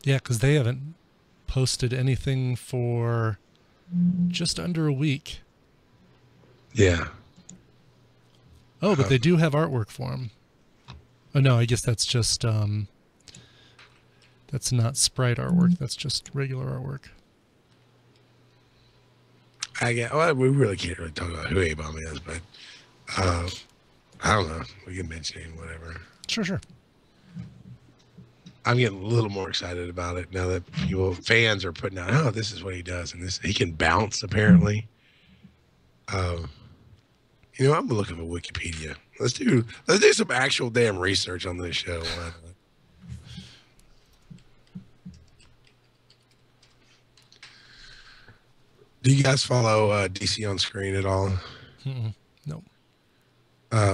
Yeah, because they haven't posted anything for just under a week. Yeah. Oh, but they do have artwork for him. Oh, no, I guess that's just, that's not sprite artwork. That's just regular artwork. Well, we really can't really talk about who A-Bomb is, but I don't know. We can mention him, whatever. Sure. I'm getting a little more excited about it now that fans are putting out, oh, this is what he does, and he can bounce apparently. I'm looking for Wikipedia. Let's do some actual damn research on this show. Do you guys follow DC on Screen at all? No.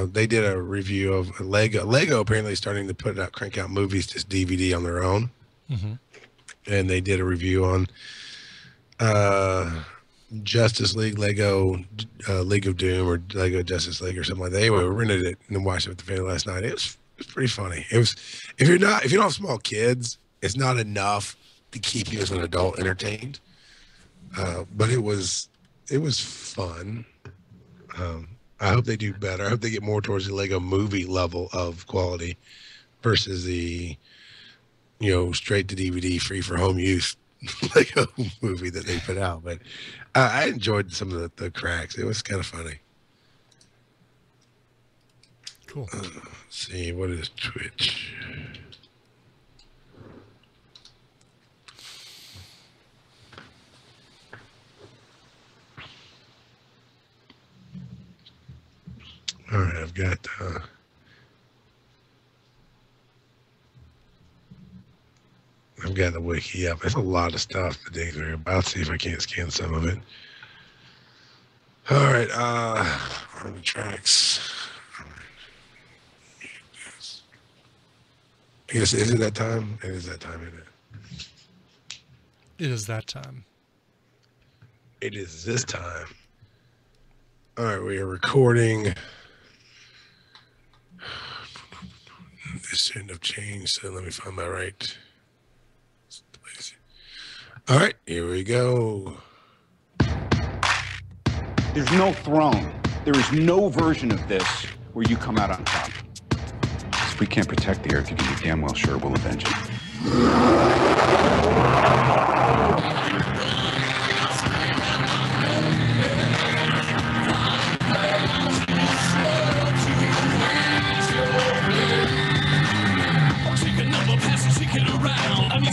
They did a review of Lego. Lego apparently starting to crank out movies just DVD on their own. And they did a review on Justice League, Lego League of Doom, or Lego Justice League, or something like that. Anyway, we rented it and watched it with the family last night. It was pretty funny. It was if you don't have small kids, it's not enough to keep you as an adult entertained. But it was fun. I hope they do better. I hope they get more towards the Lego movie level of quality versus the, straight to DVD, free for home use Lego movie that they put out. But I enjoyed some of the cracks. It was kind of funny. Cool. Let's see, what is Twitch? All right, I've got the wiki up. There's a lot of stuff to dig through. I'll see if I can't scan some of it. All right, on the tracks. Is it that time? It is that time, isn't it? It is that time. It is this time. All right, we are recording. This shouldn't have changed, so let me find my right place. All right, here we go. There's no throne. There is no version of this where you come out on top. If we can't protect the Earth, you can be damn well sure we'll avenge it.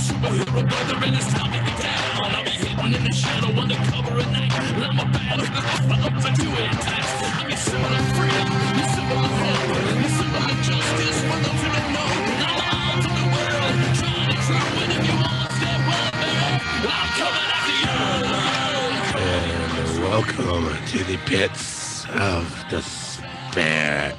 Superhero brother and it's time to get down. I'll be hidden in the shadow undercover at night. I'm a bad up to do it tight. I'm your symbol of freedom, your symbol of hope, your symbol of justice for those who don't know. I'm the arms of the world, trying to true. And if you want to step one, baby, I'm coming after you. And welcome to the pits of despair.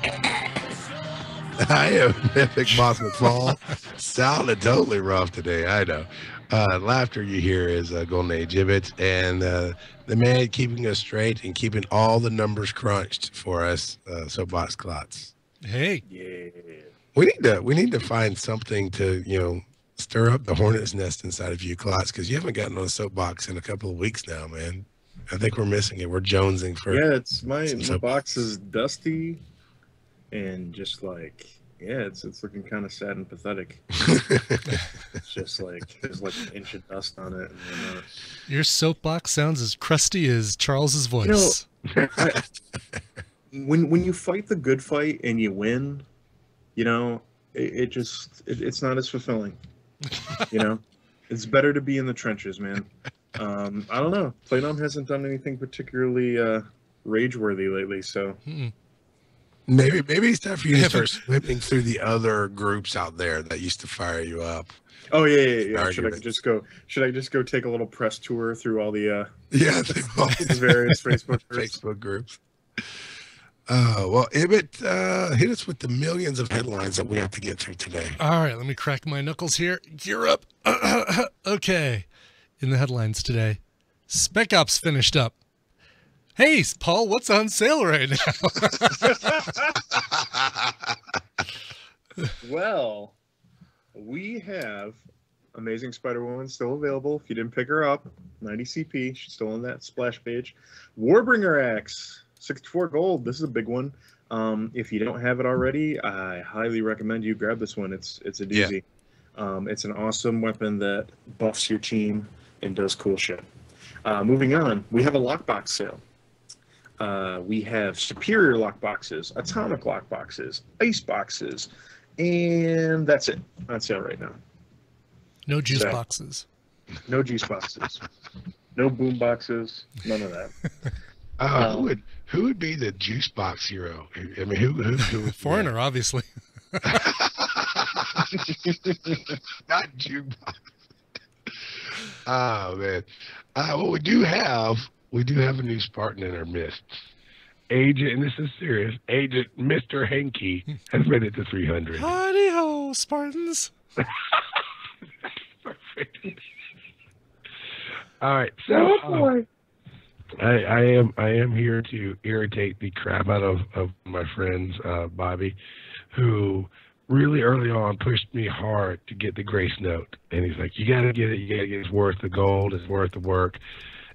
I am Mythic Moss McFall. Sounded totally rough today, I know. Laughter you hear is Golden Age Gibbet, and the man keeping us straight and keeping all the numbers crunched for us, Soapbox Klotz. Hey. Yeah. We need to find something to, stir up the hornet's nest inside of you, Klotz, because you haven't gotten on a soapbox in a couple of weeks now, man. I think we're missing it. We're jonesing for my box is dusty and just like, it's looking kind of sad and pathetic. It's just like there's like an inch of dust on it. And your soapbox sounds as crusty as Charles's voice. When you fight the good fight and you win, it's not as fulfilling. It's better to be in the trenches, man. I don't know. Playdom hasn't done anything particularly rage-worthy lately, so. Maybe it's time for you to start slipping through the other groups out there that used to fire you up. Oh yeah. Should I just go take a little press tour through all the the various Facebook groups? Well, Ibbett, hit us with the millions of headlines that we have to get through today. All right, let me crack my knuckles here. Gear up. Okay. In the headlines today, Spec Ops finished up. Hey, Paul, what's on sale right now? Well, we have Amazing Spider-Woman still available. If you didn't pick her up, 90 CP. She's still on that splash page. Warbringer Axe, 64 gold. This is a big one. If you don't have it already, I highly recommend you grab this one. It's a doozy. It's an awesome weapon that buffs your team and does cool shit. Moving on, we have a lockbox sale. We have superior lockboxes, atomic lockboxes, ice boxes, and that's it on sale right now. No juice boxes. No juice boxes. No boom boxes. None of that. Who would be the juice box hero? I mean, who would Foreigner, obviously. Not jukebox. Oh man. Well, we do have a new Spartan in our midst. Agent, and this is serious. Agent Mr. Henke has made it to 300. Howdy ho, Spartans. Perfect. All right, so I am here to irritate the crap out of my friends, Bobby, who really early on pushed me hard to get the Grace Note, and he's like, "You gotta get it. You gotta get it. It's worth the gold. It's worth the work."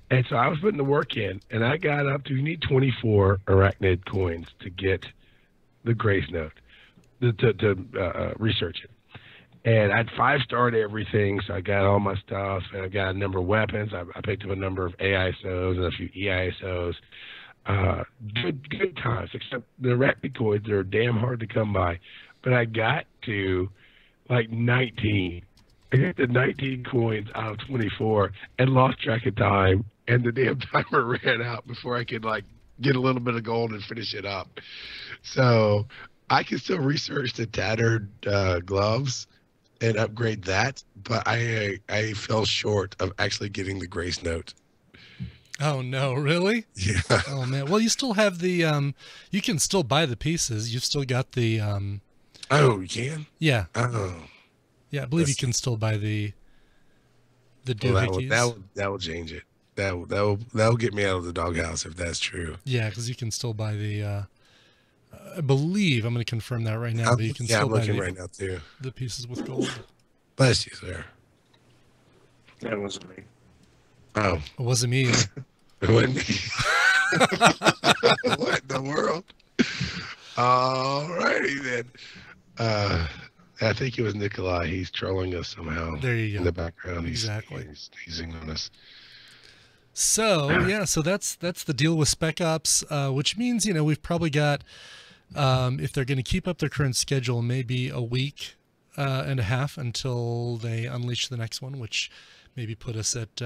And so I was putting the work in, and I got up to, you need 24 arachnid coins to get the Grace Note, to research it. And I'd 5-starred everything, so I got all my stuff, and I got a number of weapons. I picked up a number of AISOs and a few EISOs. Good times, except the arachnid coins are damn hard to come by. But I got to, like, 19. I got the 19 coins out of 24 and lost track of time, and the damn timer ran out before I could, like, get a little bit of gold and finish it up. So I can still research the tattered gloves and upgrade that, but I fell short of actually getting the Grace Note. Oh no, really? Yeah. Oh man. Well, you still have the you can still buy the pieces. You've still got the Oh, you can? Yeah. Oh. Yeah, I believe you can still buy the doohickeys. That will change it. That will get me out of the doghouse if that's true. Yeah, because you can still buy the I believe, I'm going to confirm that right now, but you can still I'm buy looking right now too. The pieces with gold. Bless you, sir. That wasn't me. Oh. It wasn't me either. It wasn't me. What in the world? All righty then. I think it was Nikolai. He's trolling us somehow. There you go. In the background. Exactly. He's teasing on us. So yeah, so that's the deal with Spec Ops, which means, you know, we've probably got, if they're going to keep up their current schedule, maybe a week and a half until they unleash the next one, which maybe put us at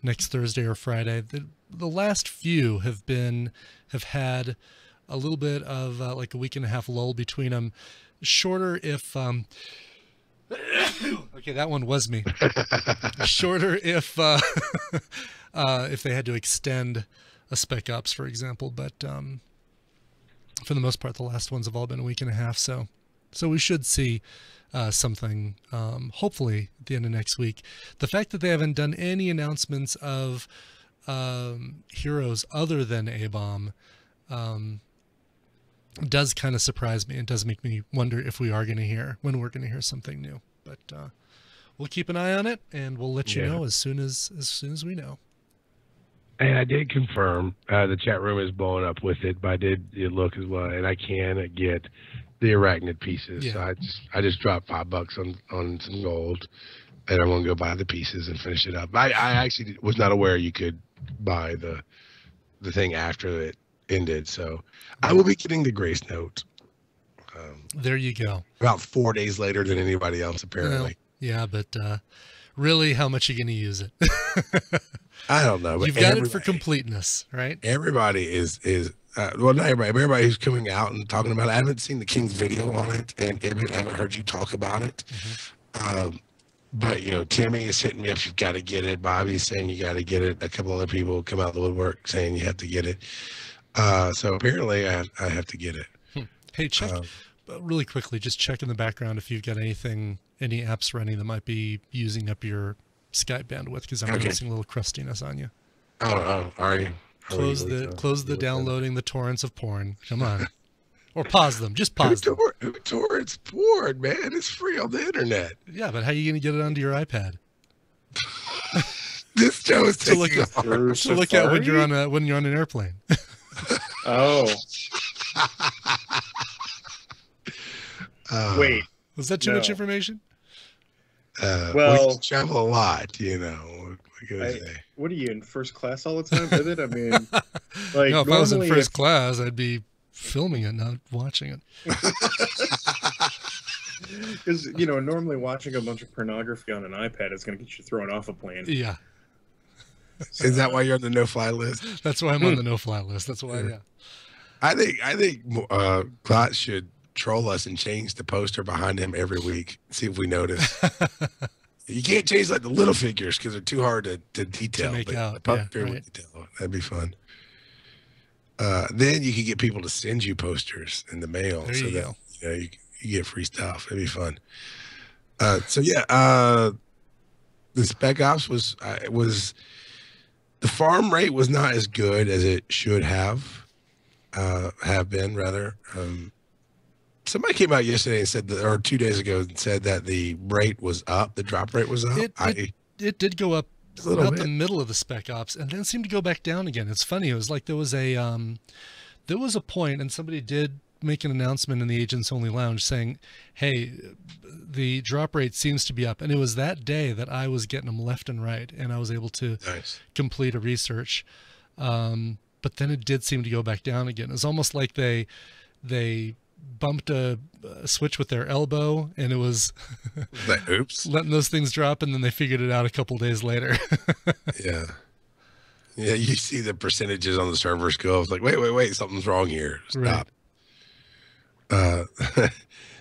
next Thursday or Friday. The last few have had a little bit of like a week and a half lull between them. Shorter if okay, that one was me. Shorter if they had to extend a Spec Ops, for example, but for the most part, the last ones have all been a week and a half. So we should see something hopefully at the end of next week. The fact that they haven't done any announcements of heroes other than A-Bomb does kind of surprise me. It does make me wonder if we are going to hear, when we're going to hear something new. But we'll keep an eye on it, and we'll let you know as soon as we know. And I did confirm the chat room is blowing up with it, but I did look as well, and I can get the arachnid pieces. Yeah. So I just dropped $5 on some gold, and I'm gonna go buy the pieces and finish it up. I actually was not aware you could buy the thing after it ended, so I will be getting the Grace Note. There you go. About 4 days later than anybody else, apparently. Well, yeah, but really, how much are you going to use it? I don't know. But you've got it for completeness, right? Everybody is well, not everybody, but everybody who's coming out and talking about it. I haven't seen the King's video on it, and I haven't heard you talk about it. Mm-hmm. But, you know, Timmy is hitting me up. You've got to get it. Bobby's saying you got to get it. A couple other people come out of the woodwork saying you have to get it. So apparently I have to get it. Hey, check really quickly. Just check in the background if you've got any apps running that might be using up your Skype bandwidth, because I'm noticing a little crustiness on you. Oh, are you? Close the downloading the torrents of porn. Come on. Or pause them. Just pause them. Who torrents porn, man? It's free on the internet. Yeah, but how are you going to get it onto your iPad? This show is To look at when you're on an airplane. Oh. Wait. Was that too much information? Well, we travel a lot, you know. What are you in first class all the time with it? I mean, like, no, if I was in first class, I'd be filming it, not watching it. Because, you know, normally watching a bunch of pornography on an iPad is going to get you thrown off a plane. Yeah. So, is that why you're on the no-fly list? That's why I'm on the no-fly list. That's why, yeah. I think Klotz should troll us and change the poster behind him every week. See if we notice. You can't change like the little figures because they're too hard to detail. To make out. The poster Yeah, right. detail. That'd be fun. Then you could get people to send you posters in the mail, There so you that go. you know you get free stuff. It'd be fun. So yeah, the Spec Ops was the farm rate was not as good as it should have been rather. Somebody came out yesterday and said that, or 2 days ago, and said that the rate was up. The drop rate was up. It did go up A little about bit. the middle of the Spec Ops, and then seemed to go back down again. It's funny. It was like there was a point, and somebody did make an announcement in the Agents Only Lounge saying, "Hey, the drop rate seems to be up." And it was that day that I was getting them left and right, and I was able to complete a research. But then it did seem to go back down again. It was almost like they bumped a switch with their elbow, and it was Like, oops. letting those things drop, and then they figured it out a couple days later. Yeah. Yeah, you see the percentages on the servers go. It's like, wait, something's wrong here. Stop.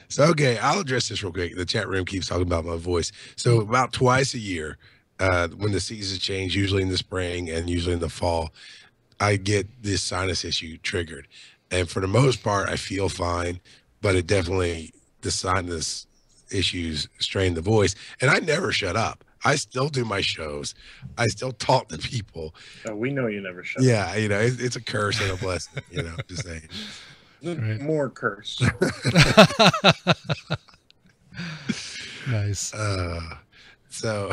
So, okay, I'll address this real quick. The chat room keeps talking about my voice. So about twice a year, when the seasons change, usually in the spring and usually in the fall, I get this sinus issue triggered. And for the most part, I feel fine, but it definitely, the sinus issues strain the voice. And I never shut up. I still do my shows. I still talk to people. Oh, we know you never shut Yeah, you know, it's a curse and a blessing, you know, just saying. Right. More curse. Nice. So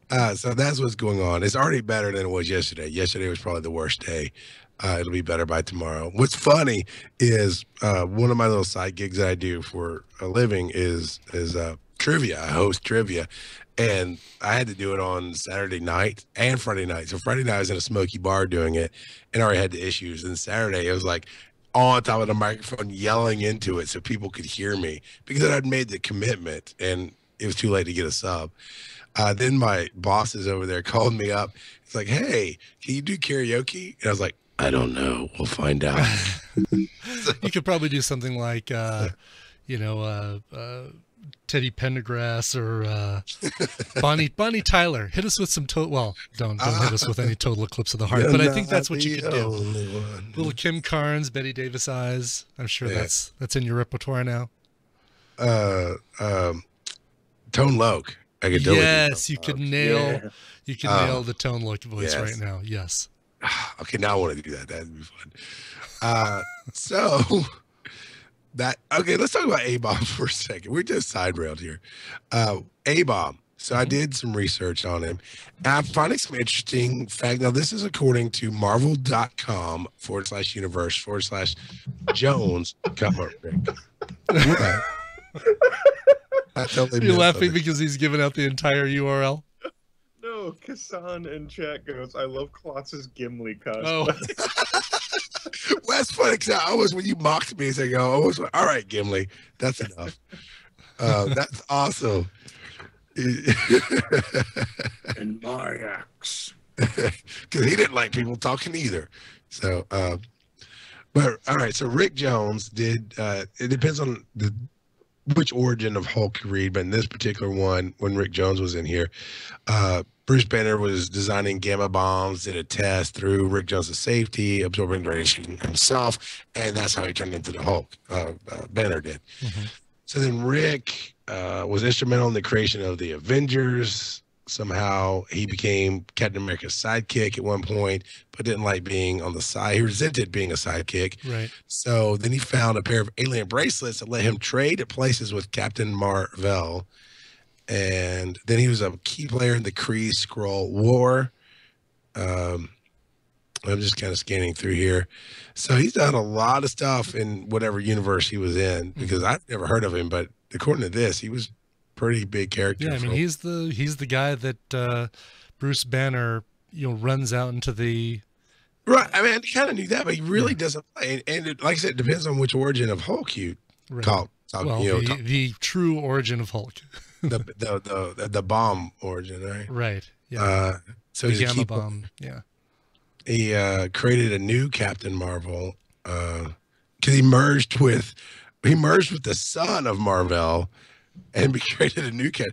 that's what's going on. It's already better than it was yesterday. Yesterday was probably the worst day. It'll be better by tomorrow. What's funny is one of my little side gigs that I do for a living is trivia. I host trivia, and I had to do it on Saturday night and Friday night. So Friday night I was in a smoky bar doing it, and already had the issues. And Saturday it was like on top of the microphone yelling into it so people could hear me because I'd made the commitment, and it was too late to get a sub. Then my bosses over there called me up. It's like, "Hey, can you do karaoke?" And I was like, "I don't know. We'll find out." You could probably do something like, Teddy Pendergrass or Bonnie Tyler. Hit us with some don't hit us with any Total Eclipse of the Heart. But I think that's what you could do. Little Kim Carnes, Betty Davis eyes. I'm sure that's in your repertoire now. Tone Loc. I could totally Yes, you could nail. Yeah. You can nail the Tone Loc voice yes. right now. Yes. Okay, now I want to do that. That'd be fun. Let's talk about A-Bomb for a second. We're just side railed here. A-Bomb. So I did some research on him. And I'm finding some interesting fact. Now, this is according to marvel.com/universe/Jones. Come on, Rick. I totally You're missed laughing something. because he's given out the entire URL. No, Kassan in chat goes, "I love Klotz's Gimli cosplay." Oh, Well, that's funny because I always, when you mocked me, I go, always, all right, Gimli, that's enough. That's awesome. And my axe. Because he didn't like people talking either. So, but all right. So Rick Jones did. It depends on which origin of Hulk you read, but in this particular one, when Rick Jones was in here, Bruce Banner was designing gamma bombs, did a test through Rick Jones' safety, absorbing radiation himself, and that's how he turned into the Hulk. Banner did. Mm-hmm. So then Rick was instrumental in the creation of the Avengers, somehow he became Captain America's sidekick at one point, but didn't like being on the side. He resented being a sidekick. Right. So then he found a pair of alien bracelets that let him trade at places with Captain Marvel. And then he was a key player in the Kree Skrull War. I'm just kind of scanning through here. So he's done a lot of stuff in whatever universe he was in, because I've never heard of him, but according to this, he was pretty big character. Yeah, I mean, he's the guy that Bruce Banner, runs out into the. Right. I mean, I kind of knew that, but he really doesn't play. And like I said, it depends on which origin of Hulk you talk. Well, the true origin of Hulk. the bomb origin, right? Right. Yeah. So the he's gamma bomb. Yeah. He created a new Captain Marvel because he merged with the son of Marvel, and created a new cat.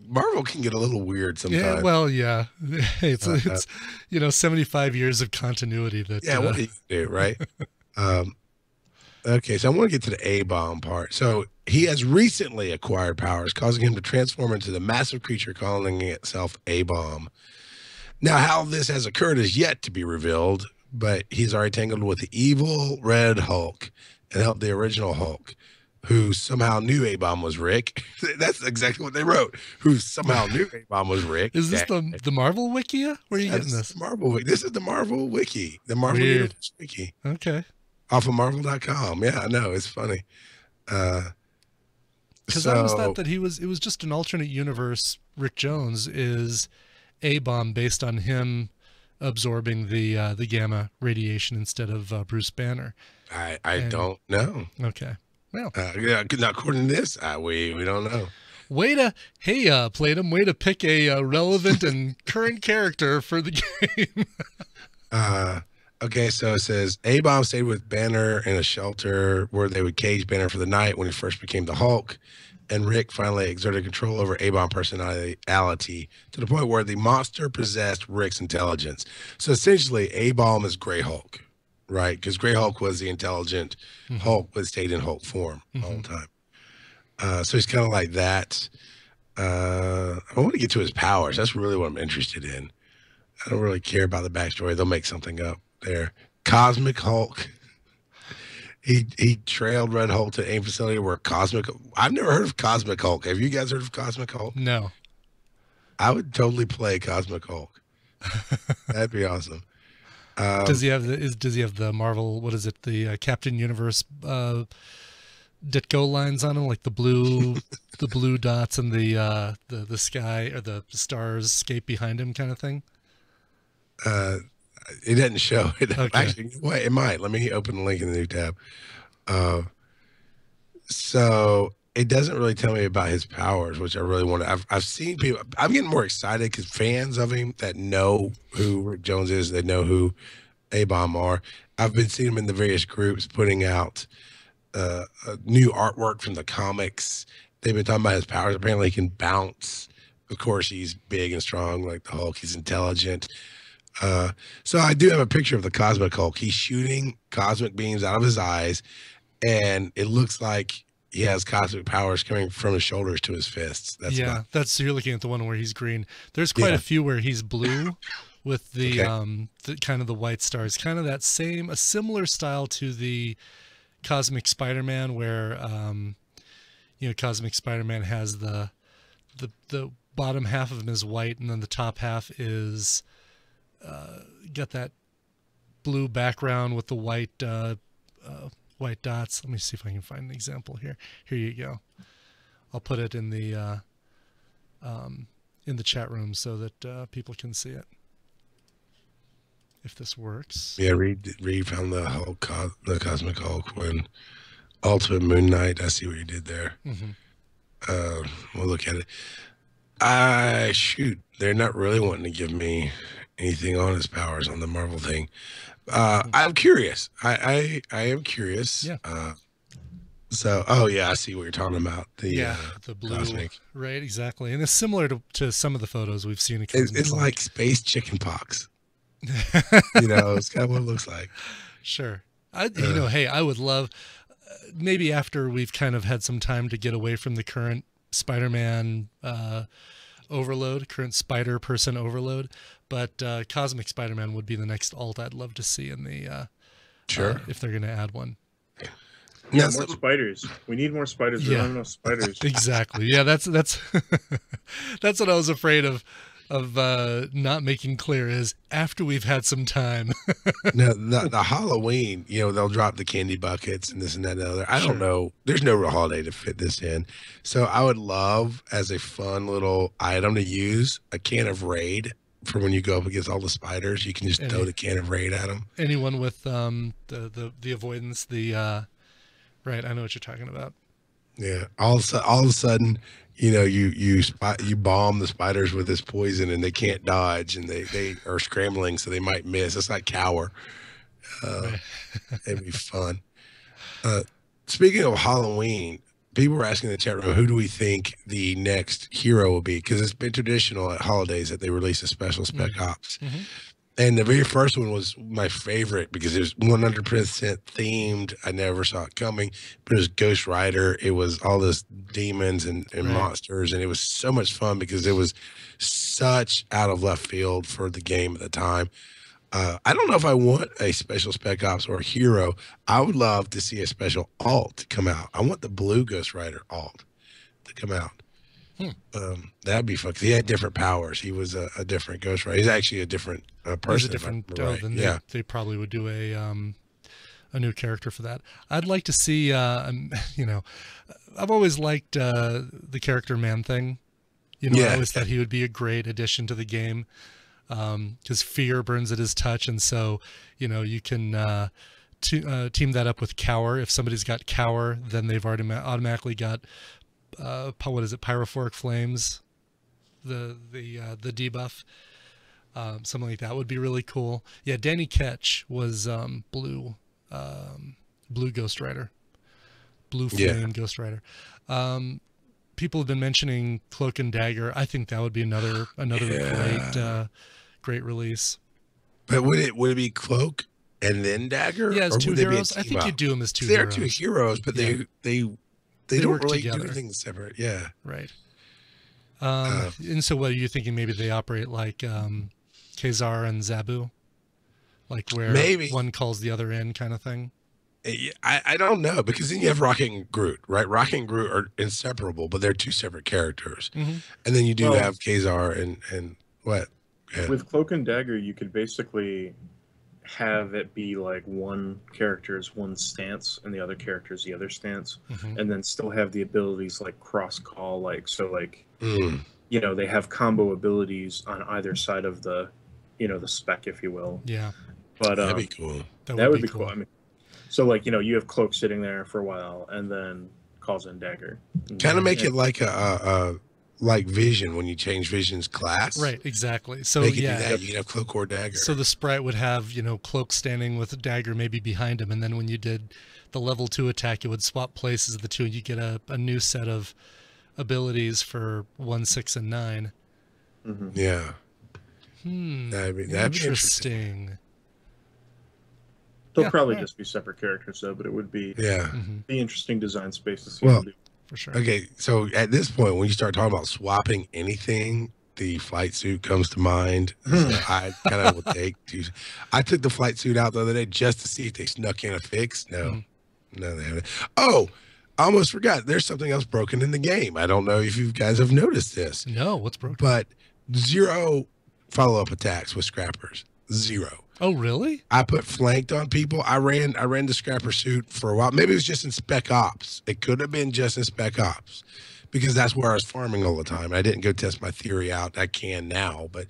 Marvel can get a little weird sometimes. Yeah, well, yeah, it's 75 years of continuity. That what do you do, right? Okay, so I want to get to the A-bomb part. So he has recently acquired powers, causing him to transform into the massive creature calling itself A-bomb. Now, how this has occurred is yet to be revealed, but he's already tangled with the evil Red Hulk and helped the original Hulk, who somehow knew A-bomb was Rick. That's exactly what they wrote. Who somehow knew A-bomb was Rick. Is this the Marvel Wiki? Where are you getting this? This is the Marvel Wiki. The Marvel Universe Wiki. Okay. Off of Marvel.com. Yeah, I know. It's funny. Because I always thought that it was just an alternate universe. Rick Jones is A-bomb based on him absorbing the gamma radiation instead of Bruce Banner. I don't know. Okay. Well, according to this, we don't know. Playdom, way to pick a relevant and current character for the game. Okay, so it says A-bomb stayed with Banner in a shelter where they would cage Banner for the night when he first became the Hulk, and Rick finally exerted control over A-bomb personality to the point where the monster possessed Rick's intelligence. So essentially, A-bomb is Grey Hulk, right? Because Grey Hulk was the intelligent Hulk, but stayed in Hulk form all the time. So he's kind of like that. I want to get to his powers. That's really what I'm interested in. I don't really care about the backstory. They'll make something up there. Cosmic Hulk. He trailed Red Hulk to AIM facility where I've never heard of Cosmic Hulk. Have you guys heard of Cosmic Hulk? No. I would totally play Cosmic Hulk. That'd be awesome. Does he have the Marvel, what is it, the Captain Universe Ditko lines on him, like the blue dots and the sky or the stars escape behind him kind of thing? It doesn't show it. Okay. Actually, wait, it might. Let me open the link in the new tab. So it doesn't really tell me about his powers, which I really want to. I've seen people. I'm getting more excited because fans of him that know who Rick Jones is, they know who A-bomb are. I've been seeing him in the various groups putting out new artwork from the comics. They've been talking about his powers. Apparently, he can bounce. Of course, he's big and strong like the Hulk. He's intelligent. So I do have a picture of the Cosmic Hulk. He's shooting cosmic beams out of his eyes, and it looks like he has cosmic powers coming from his shoulders to his fists. That's you're looking at the one where he's green. There's quite a few where he's blue with the kind of the white stars, kind of a similar style to the Cosmic Spider-Man, where Cosmic Spider-Man has the bottom half of him is white, and then the top half is got that blue background with the white white dots. Let me see if I can find an example here. Here you go. I'll put it in the chat room so that people can see it. If this works. Yeah, Reed found the Hulk, the Cosmic Hulk when Ultimate Moon Knight. I see what you did there. We'll look at it. Shoot, they're not really wanting to give me anything on his powers on the Marvel thing. I'm curious. I am curious. Yeah. I see what you're talking about. The blue, cosmic. Right? Exactly, and it's similar to some of the photos we've seen. It's like space chicken pox. It's kind of what it looks like. Sure. Hey, I would love maybe after we've kind of had some time to get away from the current Spider-Man overload, current spider person overload. But Cosmic Spider-Man would be the next alt I'd love to see in the Sure. if they're going to add one. Yeah, more spiders. We need more spiders. We don't have enough spiders. Exactly. Yeah, that's that's what I was afraid of not making clear is after we've had some time. No, the Halloween, they'll drop the candy buckets and this and that and the other. I don't know. There's no real holiday to fit this in. So I would love, as a fun little item to use, a can of Raid for when you go up against all the spiders. You can just throw the can of Raid at them. Anyone with the avoidance, right, I know what you're talking about. Yeah. All of a sudden, you bomb the spiders with this poison and they can't dodge and they are scrambling, so they might miss. It's like Cower. It'd be fun. Speaking of Halloween, people were asking in the chat room, who do we think the next hero will be? Because it's been traditional at holidays that they release a special Spec Ops. Mm-hmm. And the very first one was my favorite because it was 100% themed. I never saw it coming, but it was Ghost Rider. It was all this demons and monsters, and it was so much fun because it was such out of left field for the game at the time. I don't know if I want a special Spec Ops or a hero. I would love to see a special alt to come out. I want the blue Ghost Rider alt to come out. That'd be fun because he had different powers. He was a different Ghost Rider. He's actually a different person. He's a different. Then they probably would do a new character for that. I'd like to see. I've always liked the character Man Thing. I always thought he would be a great addition to the game because fear burns at his touch, and so you can team that up with Cower. If somebody's got Cower, then they've already automatically got. What is it? Pyrophoric flames, the debuff, something like that would be really cool. Yeah, Danny Ketch was blue Ghost Rider, blue flame Ghost Rider. People have been mentioning Cloak and Dagger. I think that would be another great release. But would it be Cloak and then Dagger? Yeah, as two heroes. I think you do them as two heroes. They're two heroes, but they don't really do anything separate. Yeah. Right. And so what are you thinking? Maybe they operate like Kazar and Zabu? Like where maybe one calls the other in kind of thing? I don't know, because then you have Rocket and Groot, right? Rocket and Groot are inseparable, but they're two separate characters. Mm-hmm. And then you do have Kazar and what? Yeah. With Cloak and Dagger, you could basically have it be like one character's one stance and the other character's the other stance, and then still have the abilities like cross call, they have combo abilities on either side of the the spec, if you will. Yeah, but that'd be cool. That would be cool. I mean, so you have Cloak sitting there for a while and then calls in Dagger. Kind of make it like a like Vision when you change Vision's class. Right, exactly. So do that. You can have Cloak or Dagger. So the sprite would have, Cloak standing with Dagger maybe behind him, and then when you did the level 2 attack, it would swap places of the two, and you get a new set of abilities for 1, 6, and 9. Mm-hmm. Yeah. That'd be interesting. They'll probably just be separate characters though, but it would be the interesting design space to see. Well, for sure. Okay, so at this point, when you start talking about swapping anything, the flight suit comes to mind. So I kind of will take. I took the flight suit out the other day just to see if they snuck in a fix. No, they haven't. Oh, I almost forgot. There's something else broken in the game. I don't know if you guys have noticed this. No, what's broken? But 0 follow-up attacks with scrappers. 0. Oh, really? I put flanked on people. I ran the scrapper suit for a while. Maybe it was just in Spec Ops. It could have been just in Spec Ops because that's where I was farming all the time. I didn't go test my theory out. I can now, but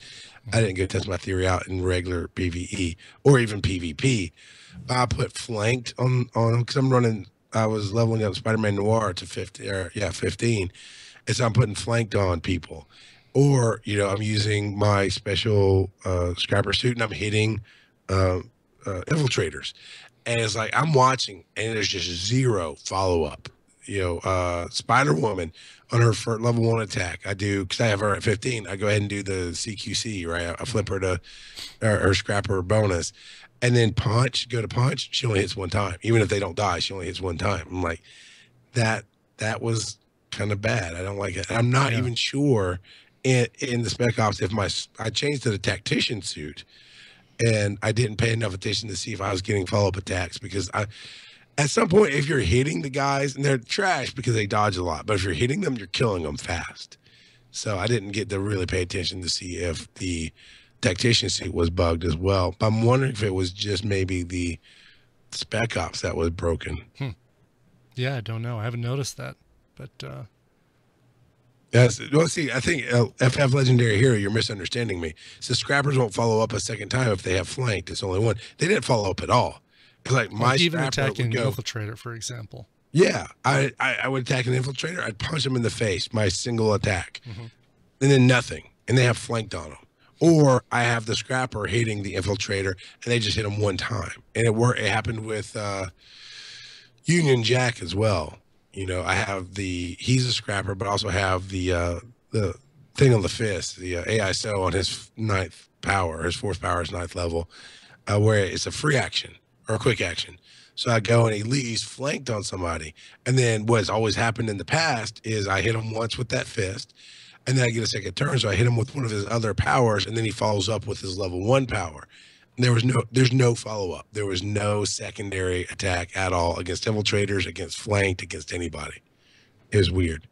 I didn't go test my theory out in regular PvE or even PvP. But I put flanked on because I was leveling up Spider-Man Noir to 15. And so I'm putting flanked on people. Or, I'm using my special scrapper suit and I'm hitting infiltrators. And it's like I'm watching and there's just 0 follow-up. Spider-Woman on her level 1 attack. I do, because I have her at 15, I go ahead and do the CQC, right? I flip her to her scrapper bonus. And then go to punch, she only hits 1 time. Even if they don't die, she only hits 1 time. I'm like, that was kind of bad. I don't like it. I'm not even sure in the Spec Ops, if I changed to the tactician suit, and I didn't pay enough attention to see if I was getting follow-up attacks, because at some point, if you're hitting the guys, and they're trash because they dodge a lot, but if you're hitting them, you're killing them fast. So I didn't get to really pay attention to see if the tactician suit was bugged as well. But I'm wondering if it was just maybe the Spec Ops that was broken. Yeah, I don't know. I haven't noticed that, but yes. Well, see, I think FF Legendary Hero, you're misunderstanding me. So scrappers won't follow up a second time if they have flanked. It's only one. They didn't follow up at all. It's like my even scrapper attacking would go, infiltrator, for example. Yeah, I would attack an infiltrator. I'd punch him in the face, my single attack, and then nothing, and they have flanked on him. Or I have the scrapper hitting the infiltrator, and they just hit him one time, and it happened with Union Jack as well. You know, I have he's a scrapper, but also have the thing on the fist, the AISO on his 9th power, his 4th power is 9th level, where it's a free action or a quick action. So I go and he's flanked on somebody. And then what has always happened in the past is I hit him once with that fist, and then I get a second turn. So I hit him with one of his other powers, and then he follows up with his level 1 power. And there's no follow-up. There was no secondary attack at all against infiltrators, against flanked, against anybody. It was weird.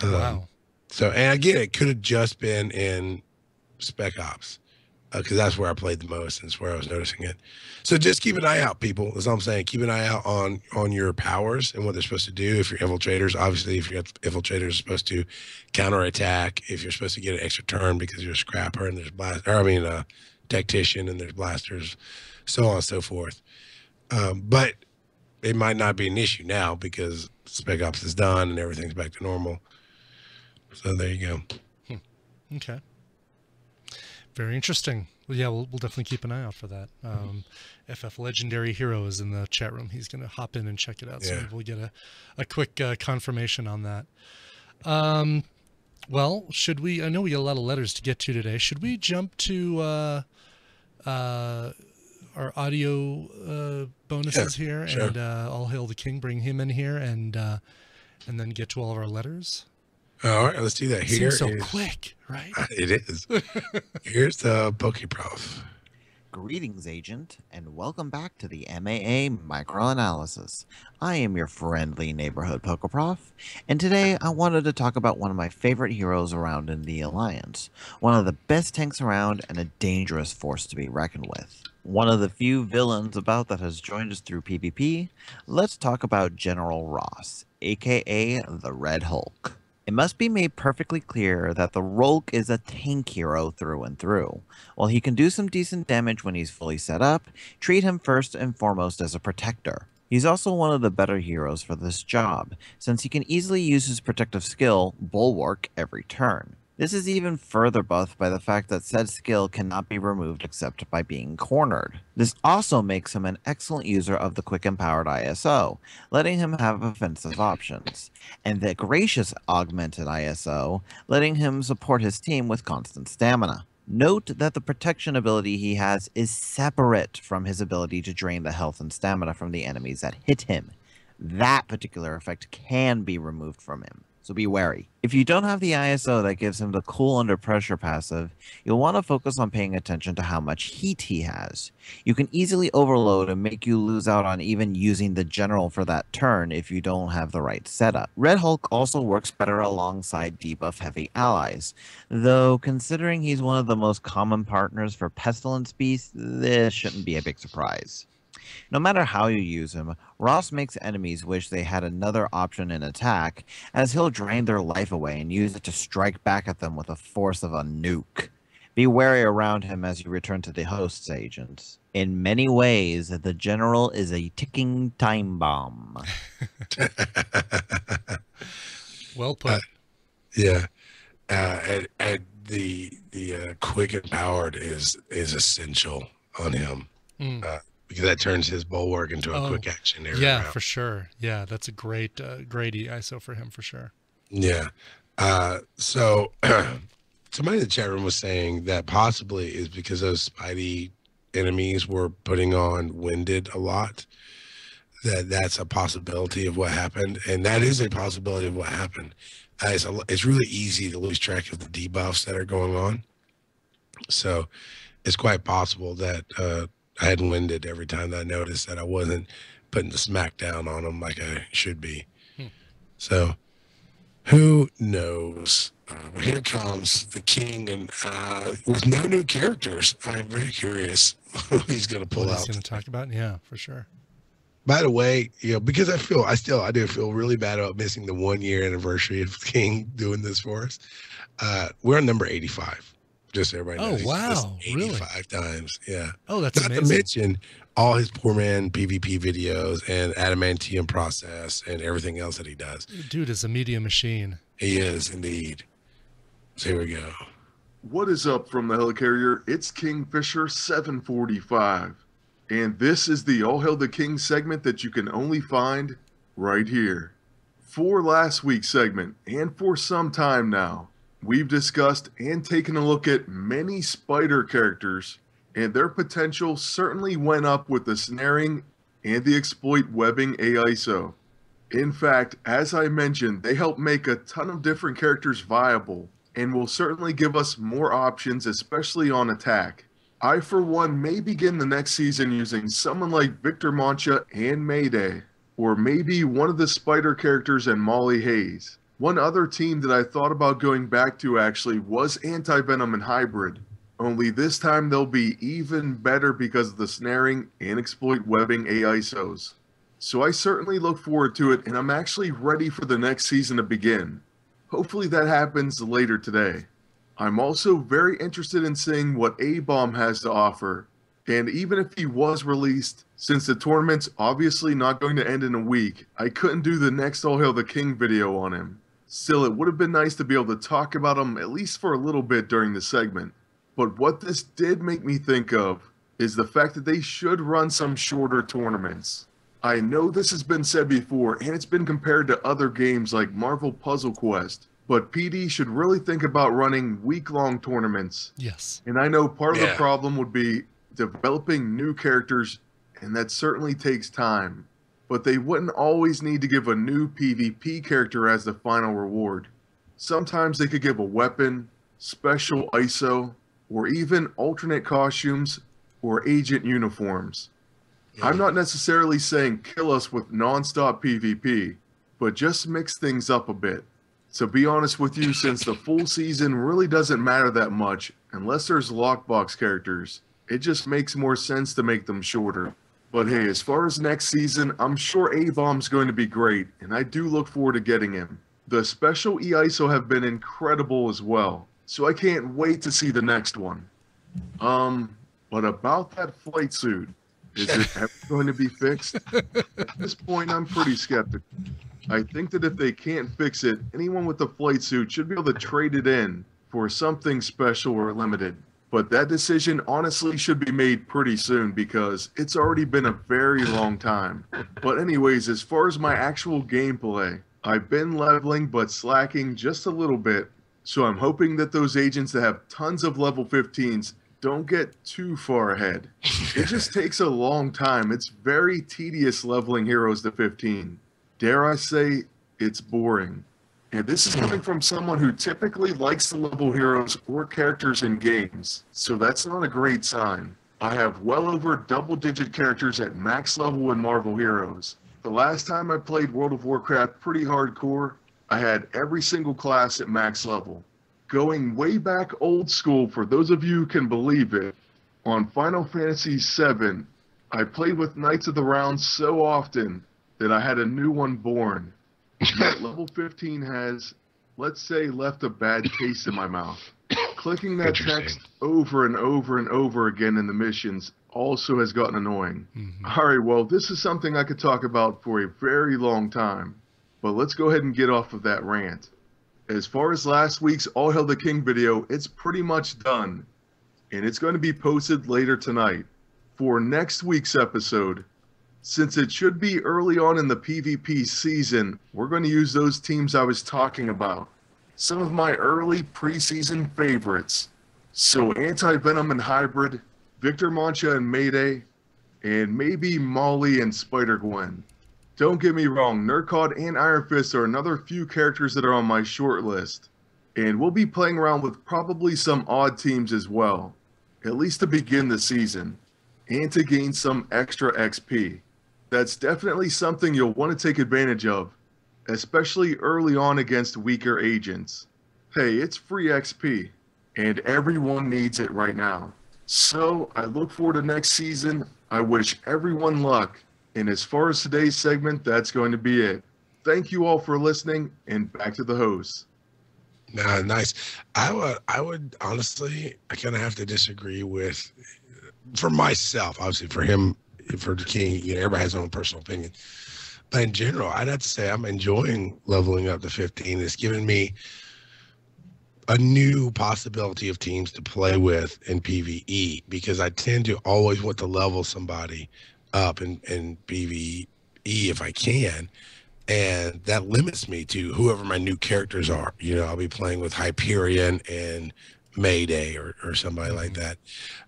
Wow. So, and again, it could have just been in Spec Ops, because that's where I played the most, and it's where I was noticing it. So just keep an eye out, people. That's all I'm saying. Keep an eye out on your powers and what they're supposed to do. If you're infiltrators, obviously, if you're infiltrators, are supposed to counterattack. If you're supposed to get an extra turn because you're a scrapper and there's tactician and there's blasters, so on and so forth. But it might not be an issue now because Spec Ops is done and everything's back to normal. So there you go. Okay. Very interesting. Well, yeah, we'll definitely keep an eye out for that. FF Legendary Hero is in the chat room. He's going to hop in and check it out. So maybe we'll get a quick confirmation on that. Well, should we? I know we got a lot of letters to get to today. Should we jump to our audio bonuses here? Sure. And All Hail the King, bring him in here, and then get to all of our letters? All right, let's do that. Here Seems so quick, right? It is. Here's the PokeProf. Greetings, Agent, and welcome back to the MAA Microanalysis. I am your friendly neighborhood PokeProf, and today I wanted to talk about one of my favorite heroes around in the Alliance, one of the best tanks around and a dangerous force to be reckoned with. One of the few villains about that has joined us through PvP. Let's talk about General Ross, aka the Red Hulk. It must be made perfectly clear that the Rolk is a tank hero through and through. While he can do some decent damage when he's fully set up, treat him first and foremost as a protector. He's also one of the better heroes for this job, since he can easily use his protective skill, Bulwark, every turn. This is even further buffed by the fact that said skill cannot be removed except by being cornered. This also makes him an excellent user of the quick empowered ISO, letting him have offensive options, and the gracious augmented ISO, letting him support his team with constant stamina. Note that the protection ability he has is separate from his ability to drain the health and stamina from the enemies that hit him. That particular effect can be removed from him, so be wary. If you don't have the ISO that gives him the cool under pressure passive, you'll want to focus on paying attention to how much heat he has. You can easily overload and make you lose out on even using the general for that turn if you don't have the right setup. Red Hulk also works better alongside debuff heavy allies, though considering he's one of the most common partners for Pestilence Beast, this shouldn't be a big surprise. No matter how you use him, Ross makes enemies wish they had another option in attack, as he'll drain their life away and use it to strike back at them with the force of a nuke. Be wary around him as you return to the host's agents. In many ways, the General is a ticking time bomb. Well put. Yeah. And the quick empowered is essential on him. Because that turns his Bulwark into a quick action area. Yeah, for sure. Yeah, that's a great ISO for him for sure. Yeah. So somebody in the chat room was saying that possibly is because those Spidey enemies were putting on Winded a lot. That's a possibility of what happened, and that is a possibility of what happened. It's really easy to lose track of the debuffs that are going on. So it's quite possible that I had winded every time that I noticed that I wasn't putting the smack down on them like I should be. So who knows? Here comes the king, and with no new characters. I'm very curious who he's going to pull What out. he's going to talk about? Yeah, for sure. By the way, because I do feel really bad about missing the 1 year anniversary of King doing this for us. We're on number 85. Just so everybody knows. Oh, wow. 85 times. Yeah. Oh, that's Not amazing. to mention all his poor man PvP videos and adamantium process and everything else that he does. Dude is a media machine. He is indeed. So here we go. What is up from the Helicarrier? It's Kingfisher 745. And this is the All Hail the King segment that you can only find right here. For last week's segment, and for some time now, we've discussed and taken a look at many spider characters, and their potential certainly went up with the snaring and the exploit webbing AISO. In fact, as I mentioned, they help make a ton of different characters viable, and will certainly give us more options, especially on attack. I, for one, may begin the next season using someone like Victor Mancha and Mayday, or maybe one of the spider characters and Molly Hayes. One other team that I thought about going back to actually was Anti-Venom and Hybrid, only this time they'll be even better because of the snaring and exploit webbing AISOs. So I certainly look forward to it, and I'm actually ready for the next season to begin. Hopefully that happens later today. I'm also very interested in seeing what A-Bomb has to offer, and even if he was released, since the tournament's obviously not going to end in a week, I couldn't do the next All Hail the King video on him. Still, it would have been nice to be able to talk about him at least for a little bit during the segment. But what this did make me think of is the fact that they should run some shorter tournaments. I know this has been said before, and it's been compared to other games like Marvel Puzzle Quest, but PD should really think about running week-long tournaments. Yes. And I know part of the problem would be developing new characters, and that certainly takes time. But they wouldn't always need to give a new PvP character as the final reward. Sometimes they could give a weapon, special ISO, or even alternate costumes or agent uniforms. I'm not necessarily saying kill us with non-stop PvP, but just mix things up a bit. To be honest with you, since the full season really doesn't matter that much unless there's lockbox characters, it just makes more sense to make them shorter. But hey, as far as next season, I'm sure A-Bomb's going to be great, and I do look forward to getting him. The special EISO have been incredible as well, so I can't wait to see the next one. But about that flight suit, is it ever going to be fixed? At this point, I'm pretty skeptical. I think that if they can't fix it, anyone with a flight suit should be able to trade it in for something special or limited. But that decision honestly should be made pretty soon because it's already been a very long time. But anyways, as far as my actual gameplay, I've been leveling but slacking just a little bit. So I'm hoping that those agents that have tons of level 15s don't get too far ahead. It just takes a long time. It's very tedious leveling heroes to 15. Dare I say, it's boring. And this is coming from someone who typically likes to level heroes or characters in games, so that's not a great sign. I have well over double-digit characters at max level in Marvel Heroes. The last time I played World of Warcraft pretty hardcore, I had every single class at max level. Going way back old school, for those of you who can believe it, on Final Fantasy VII, I played with Knights of the Round so often that I had a new one born. That level 15 has, let's say, left a bad taste in my mouth. Clicking that text over and over and over again in the missions also has gotten annoying. Alright, well, this is something I could talk about for a very long time, but let's go ahead and get off of that rant. As far as last week's All Hail the King video, it's pretty much done, and it's going to be posted later tonight. For next week's episode, since it should be early on in the PvP season, we're going to use those teams I was talking about. Some of my early preseason favorites. So Anti-Venom and Hybrid, Victor Mancha and Mayday, and maybe Molly and Spider-Gwen. Don't get me wrong, Nurkod and Iron Fist are another few characters that are on my short list. And we'll be playing around with probably some odd teams as well, at least to begin the season, and to gain some extra XP. That's definitely something you'll want to take advantage of, especially early on against weaker agents. Hey, it's free XP, and everyone needs it right now. So I look forward to next season. I wish everyone luck. And as far as today's segment, that's going to be it. Thank you all for listening, and back to the host. Nah, nice. I would honestly, I kind of have to disagree with, for myself, obviously for him, for the king, you know, everybody has their own personal opinion. But in general, I'd have to say I'm enjoying leveling up to 15. It's given me a new possibility of teams to play with in PvE, because I tend to always want to level somebody up in PvE if I can. And that limits me to whoever my new characters are. You know, I'll be playing with Hyperion and Mayday or somebody like that.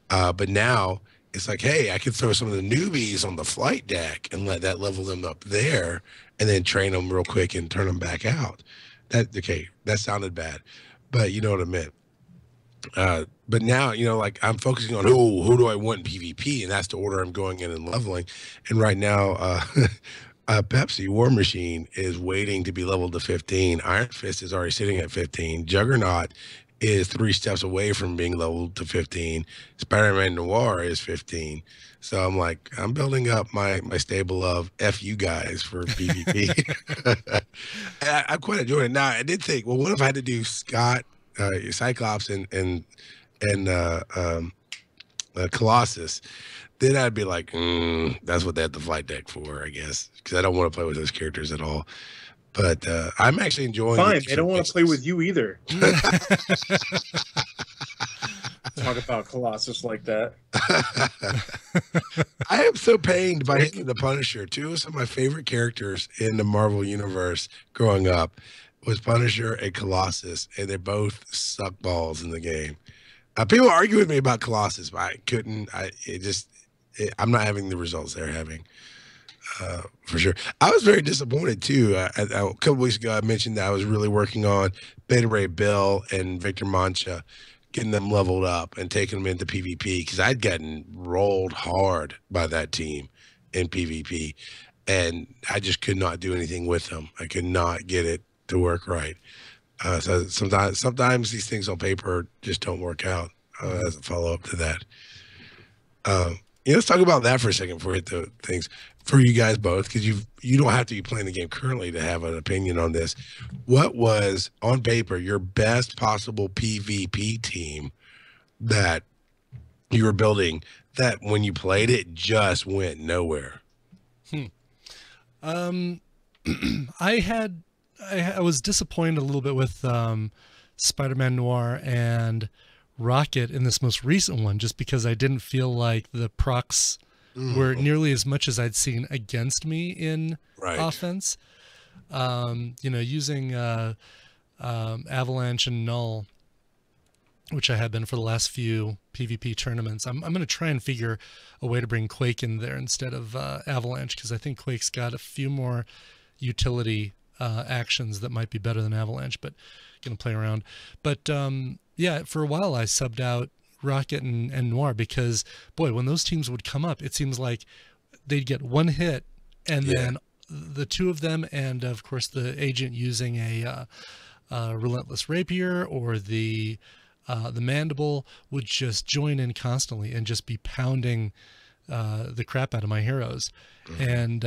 But now it's like, hey, I can throw some of the newbies on the flight deck and let that level them up there, and then train them real quick and turn them back out. That sounded bad, but you know what I meant. But now, you know, like I'm focusing on who do I want in PvP, and that's the order I'm going in and leveling. And right now, Pepsi War Machine is waiting to be leveled to 15. Iron Fist is already sitting at 15. Juggernaut is 3 steps away from being leveled to 15. Spider-Man Noir is 15. So I'm like, I'm building up my stable of F you guys for PvP. I'm quite enjoying it. Now, I did think, well, what if I had to do Scott, Cyclops, and Colossus? Then I'd be like, that's what they have the flight deck for, I guess, because I don't want to play with those characters at all. But I'm actually enjoying. Fine, they don't want to play with you either. Talk about Colossus like that. I am so pained by hitting the Punisher. 2 of some of my favorite characters in the Marvel Universe growing up was Punisher and Colossus, and they both suck balls in the game. People argue with me about Colossus, but I couldn't. I'm not having the results they're having, for sure. I was very disappointed too. A couple weeks ago, I mentioned that I was really working on Beta Ray Bill and Victor Mancha, getting them leveled up and taking them into PvP, because I'd gotten rolled hard by that team in PvP, and I just could not do anything with them. I could not get it to work right. So sometimes these things on paper just don't work out as a follow-up to that. Let's talk about that for a second before we hit the things for you guys both, because you don't have to be playing the game currently to have an opinion on this. What was, on paper, your best possible PvP team that you were building that when you played it just went nowhere? I was disappointed a little bit with Spider-Man Noir and Rocket in this most recent one, just because I didn't feel like the procs were nearly as much as I'd seen against me in offense. Using Avalanche and Null, which I have been for the last few PvP tournaments. I'm going to try and figure a way to bring Quake in there instead of Avalanche, because I think Quake's got a few more utility actions that might be better than Avalanche, but going to play around. But yeah, for a while I subbed out Rocket and Noir, because boy, when those teams would come up, it seems like they'd get one hit, and then the 2 of them, and of course the agent using a relentless rapier or the mandible, would just join in constantly and just be pounding the crap out of my heroes. And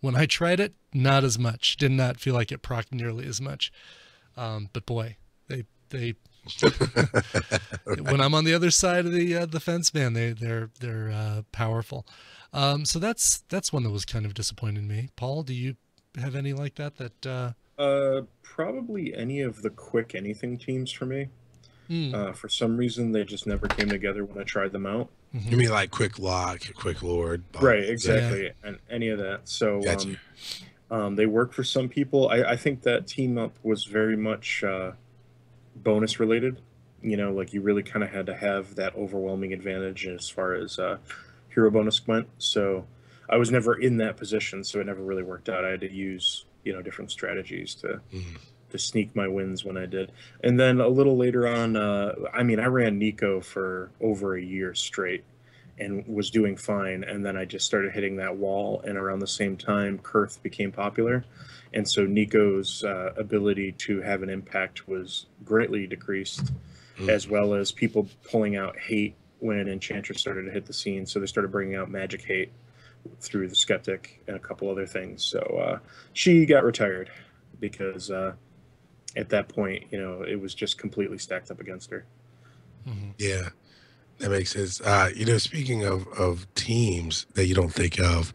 when I tried it, not as much. Did not feel like it procced nearly as much. But boy, they when I'm on the other side of the fence, man, they're powerful. So that's one that was kind of disappointing me. Paul, do you have any like that? Probably any of the quick anything teams for me. For some reason, they just never came together when I tried them out. You mean like Quick Lock, Quick Lord? Right, exactly, and any of that. So Gotcha. They work for some people. I think that team up was very much bonus related. Like you really kind of had to have that overwhelming advantage as far as hero bonus went. So I was never in that position, so it never really worked out. I had to use, different strategies to sneak my wins when I did. And then a little later on, I ran Nico for over a year straight and was doing fine. And then I just started hitting that wall. And around the same time, Kurth became popular. And so Nico's ability to have an impact was greatly decreased, as well as people pulling out hate when Enchantress started to hit the scene. So they started bringing out magic hate through the Skeptic and a couple other things. So she got retired because at that point, it was just completely stacked up against her. Yeah, that makes sense. Speaking of teams that you don't think of,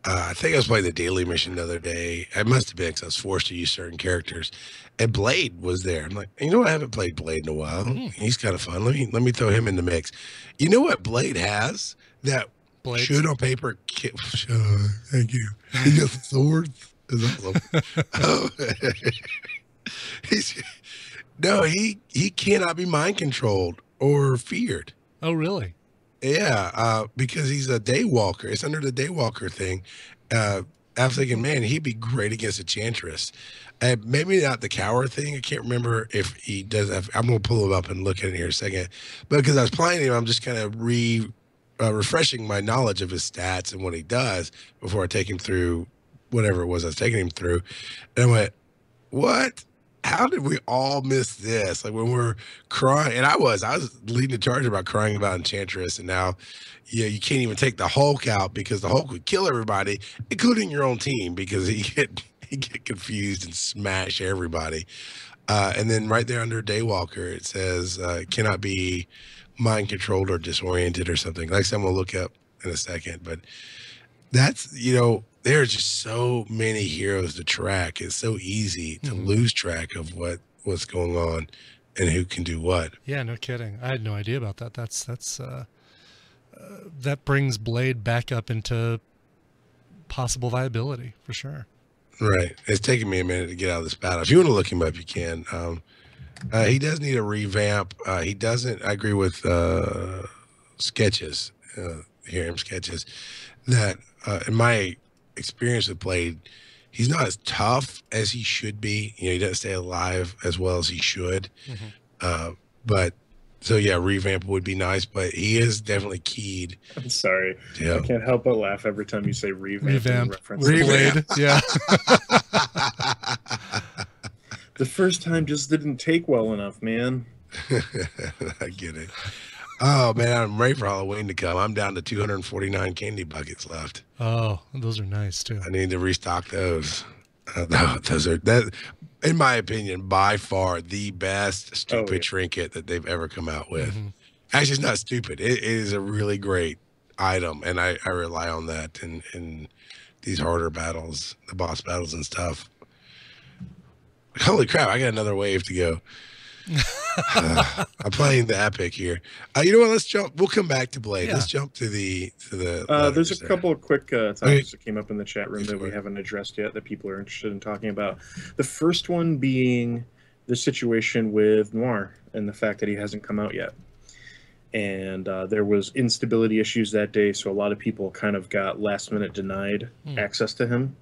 I think I was playing the daily mission the other day. I must have been because I was forced to use certain characters, and Blade was there. I'm like, I haven't played Blade in a while. He's kind of fun. Let me throw him in the mix. You know what Blade has that Blades? should on paper? Thank you. He got swords. Is awesome. He cannot be mind controlled or feared. Oh, really? Yeah, because he's a daywalker. It's under the daywalker thing. I was thinking, man, he'd be great against Enchantress. Maybe not the cower thing. I can't remember if he does have. I'm going to pull him up and look at it here in a second. But because I was playing him, I'm just kind of refreshing my knowledge of his stats and what he does before I take him through whatever it was I was taking him through. And I went, what? How did we all miss this? Like when we're crying, and I was leading the charge about crying about Enchantress, and now, you can't even take the Hulk out because the Hulk would kill everybody, including your own team, because he get confused and smash everybody. And then right there under Daywalker, it says cannot be mind controlled or disoriented or something. Like someone will look up in a second, but that's there's just so many heroes to track. It's so easy to lose track of what's going on and who can do what. Yeah, no kidding. I had no idea about that. That's that brings Blade back up into possible viability for sure. Right. It's taken me a minute to get out of this battle. If you want to look him up, you can. He does need a revamp. He doesn't. I agree with sketches. Sketches that in my experience with Blade, he's not as tough as he should be. He doesn't stay alive as well as he should. But so yeah, revamp would be nice, but he is definitely keyed. I'm sorry. Yeah. I can't help but laugh every time you say revamp. Revamp. Blade. Yeah. The first time just didn't take well enough, man. I get it. Oh man, I'm ready for Halloween to come. I'm down to 249 candy buckets left. Oh, those are nice too. I need to restock those. Those are, that, in my opinion, by far the best stupid trinket that they've ever come out with. Actually, it's not stupid. It is a really great item, and I rely on that in these harder battles, the boss battles and stuff. Holy crap! I got another wave to go. I'm playing the epic here. You know what? Let's jump. We'll come back to Blade. Yeah. Let's jump to the. There's a couple of quick topics that came up in the chat room that we haven't addressed yet that people are interested in talking about. The first one being the situation with Noir and the fact that he hasn't come out yet. And there was instability issues that day, so a lot of people kind of got last minute denied access to him.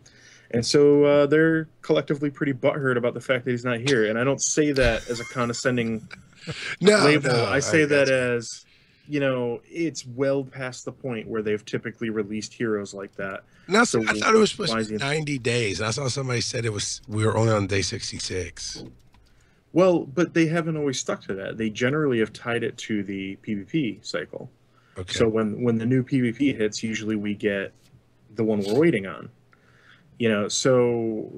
And so they're collectively pretty butthurt about the fact that he's not here. And I don't say that as a condescending label. No, I say that as, it's well past the point where they've typically released heroes like that. No, so I thought it was supposed to be 90 days. I saw somebody said we were only on day 66. Well, but they haven't always stuck to that. They generally have tied it to the PvP cycle. Okay. So when the new PvP hits, usually we get the one we're waiting on. So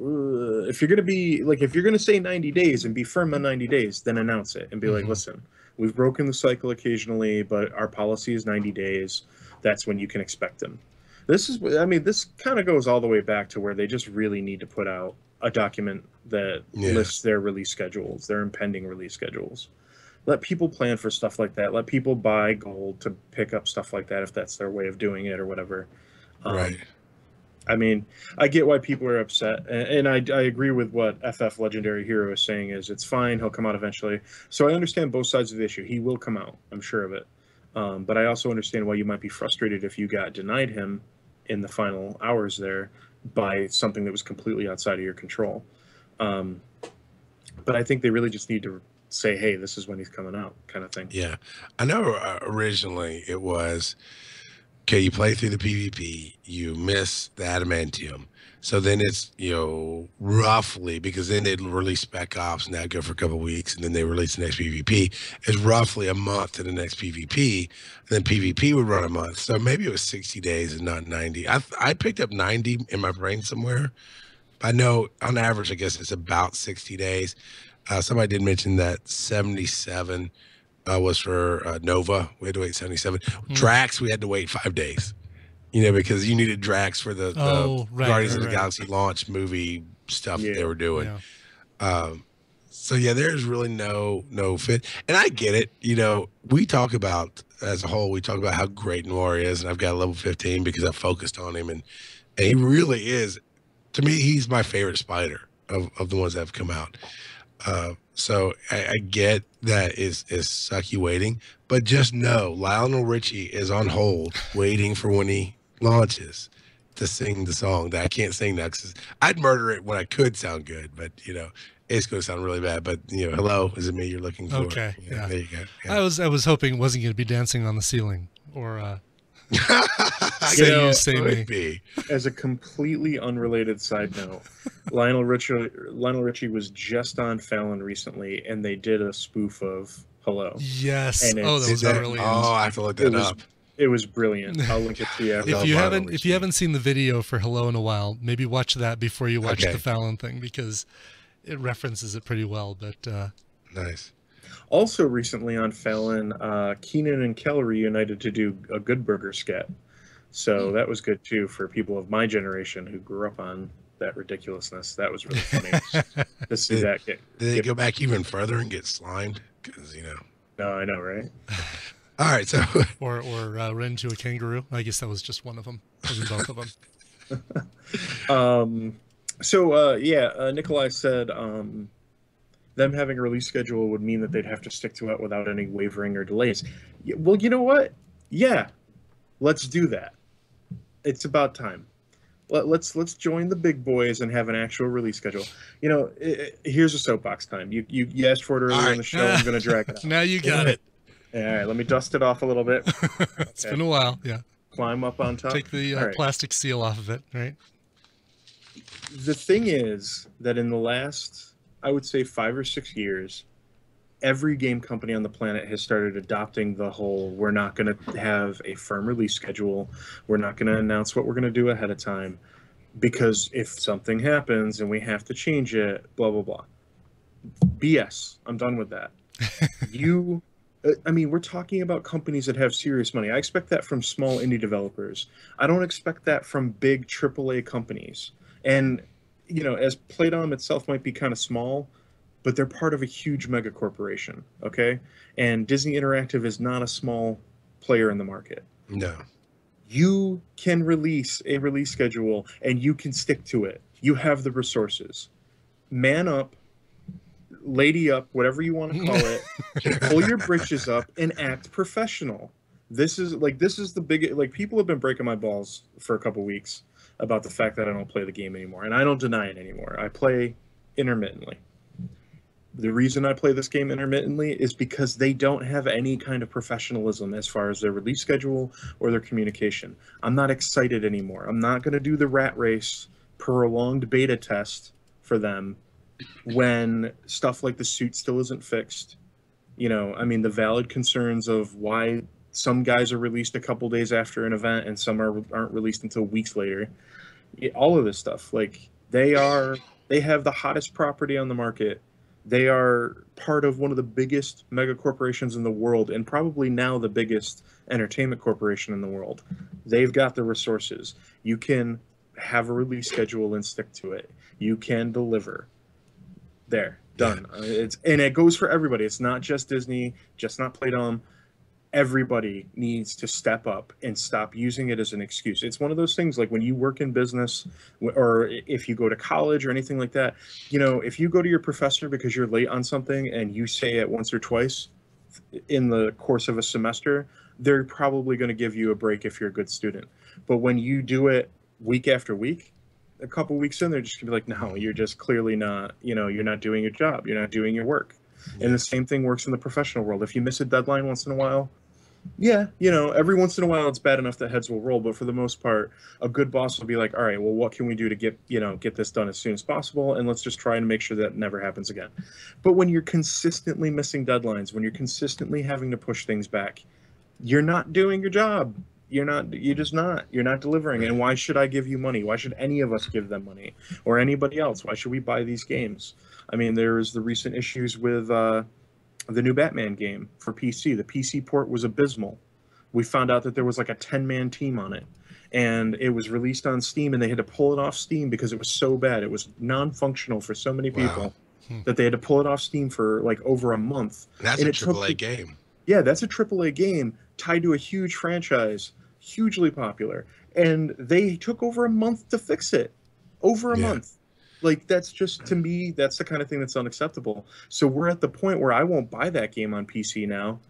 if you're going to say 90 days and be firm on 90 days, then announce it and be like, listen, we've broken the cycle occasionally, but our policy is 90 days. That's when you can expect them. This kind of goes all the way back to where they just really need to put out a document that lists their release schedules, their impending release schedules. Let people plan for stuff like that. Let people buy gold to pick up stuff like that if that's their way of doing it or whatever. Right. I get why people are upset, and I agree with what FF Legendary Hero is saying is it's fine, he'll come out eventually. So I understand both sides of the issue. He will come out, I'm sure of it. But I also understand why you might be frustrated if you got denied him in the final hours there by something that was completely outside of your control. But I think they really just need to say, hey, this is when he's coming out, kind of thing. Yeah. I know originally it was, okay, you play through the PvP, you miss the adamantium. So then it's, roughly, because then they'd release Spec Ops and that'd go for a couple of weeks, and then they release the next PvP. It's roughly a month to the next PvP, and then PvP would run a month. So maybe it was 60 days and not 90. I picked up 90 in my brain somewhere. I know on average, I guess it's about 60 days. Somebody did mention that 77 was for Nova. We had to wait 77. Drax, we had to wait 5 days. Because you needed Drax for the Guardians of the Galaxy launch movie stuff that they were doing. Yeah. So yeah, there's really no fit. And I get it. We talk about, as a whole, we talk about how great Noir is, and I've got a level 15 because I focused on him, and he really is. To me, he's my favorite Spider of the ones that have come out. So I get that is sucky waiting, but just know Lionel Richie is on hold waiting for when he launches to sing the song that I can't sing now, because I'd murder it when I could sound good, but it's going to sound really bad. But hello, is it me you're looking for? Okay, yeah. There you go. Yeah. I was hoping it wasn't going to be dancing on the ceiling or say me. As a completely unrelated side note, Lionel Richie was just on Fallon recently, and they did a spoof of Hello. Yes. And that was brilliant. Oh, I have to look that up. It was brilliant. I'll link it to you. If you haven't seen the video for Hello in a while, maybe watch that before you watch the Fallon thing, because it references it pretty well. But nice. Also recently on Fallon, Keenan and Kel reunited to do a Good Burger skit. So that was good too for people of my generation who grew up on that ridiculousness. That was really funny to see that. Did they go back even further and get slimed? Because No, I know, right? All right, so or run to a kangaroo. I guess that was just one of them. Wasn't both of them. Nikolai said them having a release schedule would mean that they'd have to stick to it without any wavering or delays. Well, you know what? Yeah, let's do that. It's about time. Let's join the big boys and have an actual release schedule. Here's a soapbox time. You asked for it earlier in the show. I'm going to drag it out. Now you got it. All right, let me dust it off a little bit. It's been a while. Yeah. Climb up on top. Take the plastic seal off of it. Right. The thing is that in the last, I would say, 5 or 6 years, every game company on the planet has started adopting the whole, we're not going to have a firm release schedule. We're not going to announce what we're going to do ahead of time, because if something happens and we have to change it, blah, blah, blah. BS. I'm done with that. We're talking about companies that have serious money. I expect that from small indie developers. I don't expect that from big AAA companies. And, as Playdom itself might be kind of small, but they're part of a huge mega corporation, okay? And Disney Interactive is not a small player in the market. No. You can release a release schedule, and you can stick to it. You have the resources. Man up, lady up, whatever you want to call it. Pull your britches up and act professional. This is the big, people have been breaking my balls for a couple weeks about the fact that I don't play the game anymore, and I don't deny it anymore. I play intermittently. The reason I play this game intermittently is because they don't have any kind of professionalism as far as their release schedule or their communication. I'm not excited anymore. I'm not going to do the rat race prolonged beta test for them when stuff like the suit still isn't fixed. The valid concerns of why some guys are released a couple days after an event and some aren't released until weeks later. All of this stuff, they have the hottest property on the market. They are part of one of the biggest mega corporations in the world, and probably now the biggest entertainment corporation in the world. They've got the resources. You can have a release schedule and stick to it. You can deliver. There, done. And it goes for everybody. It's not just Disney, just not Playdom. Everybody needs to step up and stop using it as an excuse. It's one of those things, like when you work in business or if you go to college or anything like that, if you go to your professor because you're late on something and you say it once or twice in the course of a semester, they're probably going to give you a break if you're a good student. But when you do it week after week, a couple weeks in, they're just gonna be like, no, you're just clearly not, you're not doing your job. You're not doing your work. And the same thing works in the professional world. If you miss a deadline once in a while, yeah, every once in a while it's bad enough that heads will roll, but for the most part, a good boss will be like, all right, well, what can we do to get this done as soon as possible, and let's just try and make sure that never happens again. But when you're consistently missing deadlines, when you're consistently having to push things back, you're not doing your job. You're not delivering. And why should I give you money? Why should any of us give them money, or anybody else? Why should we buy these games? I mean, there's the recent issues with the new Batman game for PC. The PC port was abysmal. We found out that there was like a 10-man team on it, and it was released on Steam, and they had to pull it off Steam because it was so bad. It was non-functional for so many people that they had to pull it off Steam for like over a month. That's and a AAA game. Yeah, that's a AAA game tied to a huge franchise, hugely popular, and they took over a month to fix it. Over a month. Like, that's just, to me, that's the kind of thing that's unacceptable. So we're at the point where I won't buy that game on PC now.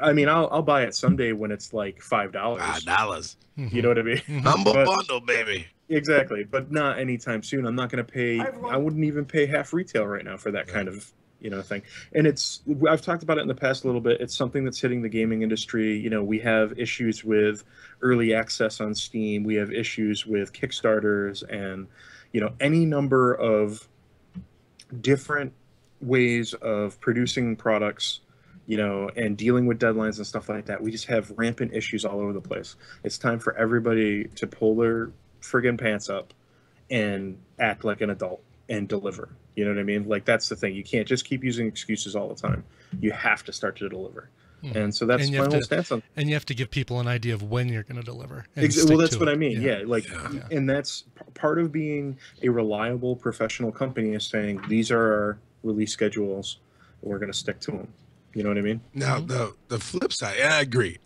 I mean, I'll buy it someday when it's like $5. $5. You know what I mean? Humble bundle, baby. Exactly, but not anytime soon. I'm not going to pay. I wouldn't even pay half retail right now for that kind of thing. And I've talked about it in the past a little bit. It's something that's hitting the gaming industry. We have issues with early access on Steam. We have issues with Kickstarters and any number of different ways of producing products, and dealing with deadlines and stuff like that. We just have rampant issues all over the place. It's time for everybody to pull their friggin' pants up and act like an adult and deliver. You know what I mean? Like, that's the thing. You can't just keep using excuses all the time. You have to start to deliver. And so that's my whole stance on. And you have to give people an idea of when you're going to deliver. Well, that's what I mean. And that's part of being a reliable professional company, is saying these are our release schedules. We're going to stick to them. You know what I mean? Now, the flip side, and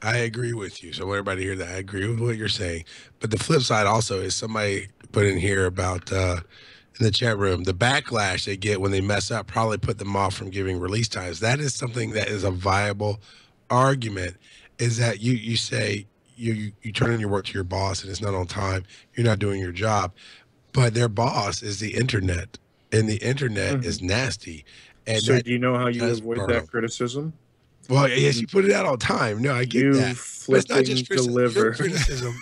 I agree with you. So I want everybody to hear that. I agree with what you're saying. But the flip side also is, somebody put in here about in the chat room, the backlash they get when they mess up probably put them off from giving release times. That is something that is a viable argument, is that you say you turn in your work to your boss and it's not on time, you're not doing your job, but their boss is the internet, and the internet is nasty. And so do you know how you avoid that criticism? Well, yes, you put it out all the time. No, I get that. But it's not just criticism.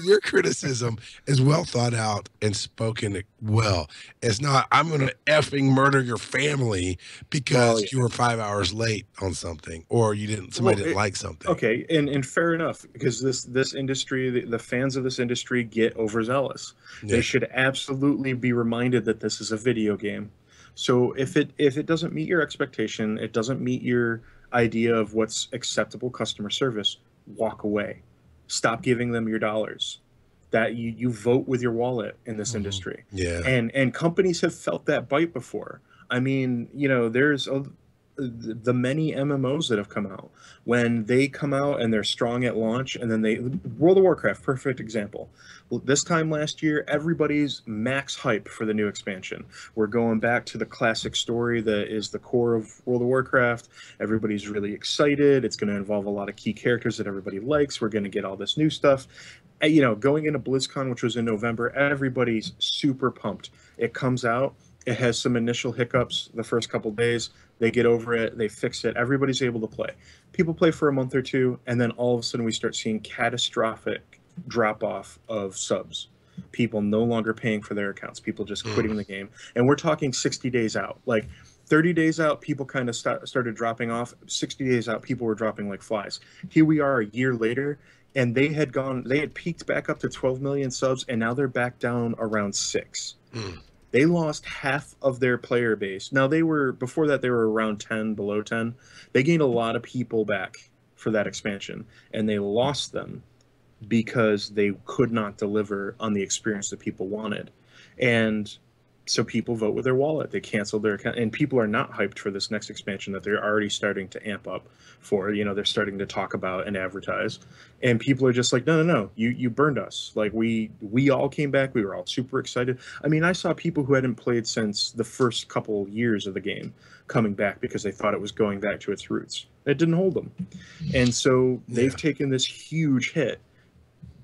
Your criticism is well thought out and spoken well. It's not, I'm going to effing murder your family because you were 5 hours late on something, or somebody didn't like something. Okay, and fair enough, because this industry, the fans of this industry get overzealous. They should absolutely be reminded that this is a video game. So if it doesn't meet your expectation, it doesn't meet your idea of what's acceptable customer service, walk away. Stop giving them your dollars. That you vote with your wallet in this industry. Yeah. And companies have felt that bite before. I mean, there's the many MMOs that have come out. When they come out and they're strong at launch, and then World of Warcraft, perfect example. This time last year, everybody's max hype for the new expansion. We're going back to the classic story that is the core of World of Warcraft. Everybody's really excited. It's going to involve a lot of key characters that everybody likes. We're going to get all this new stuff. Going into BlizzCon, which was in November, everybody's super pumped. It comes out. It has some initial hiccups the first couple days. They get over it. They fix it. Everybody's able to play. People play for a month or two, and then all of a sudden we start seeing catastrophic drop-off of subs. People no longer paying for their accounts. People just quitting the game. And we're talking 60 days out. Like, 30 days out, people kind of started dropping off. 60 days out, people were dropping like flies. Here we are a year later, and they had peaked back up to 12 million subs, and now they're back down around 6. They lost half of their player base. Now, before that, they were around 10, below 10. They gained a lot of people back for that expansion, and they lost them because they could not deliver on the experience that people wanted. And so people vote with their wallet. They cancel their account, and people are not hyped for this next expansion that they're already starting to amp up for. They're starting to talk about and advertise, and people are just like, no, you burned us. Like, we all came back. We were all super excited. I mean, I saw people who hadn't played since the first couple years of the game coming back because they thought it was going back to its roots. It didn't hold them, and so they've taken this huge hit.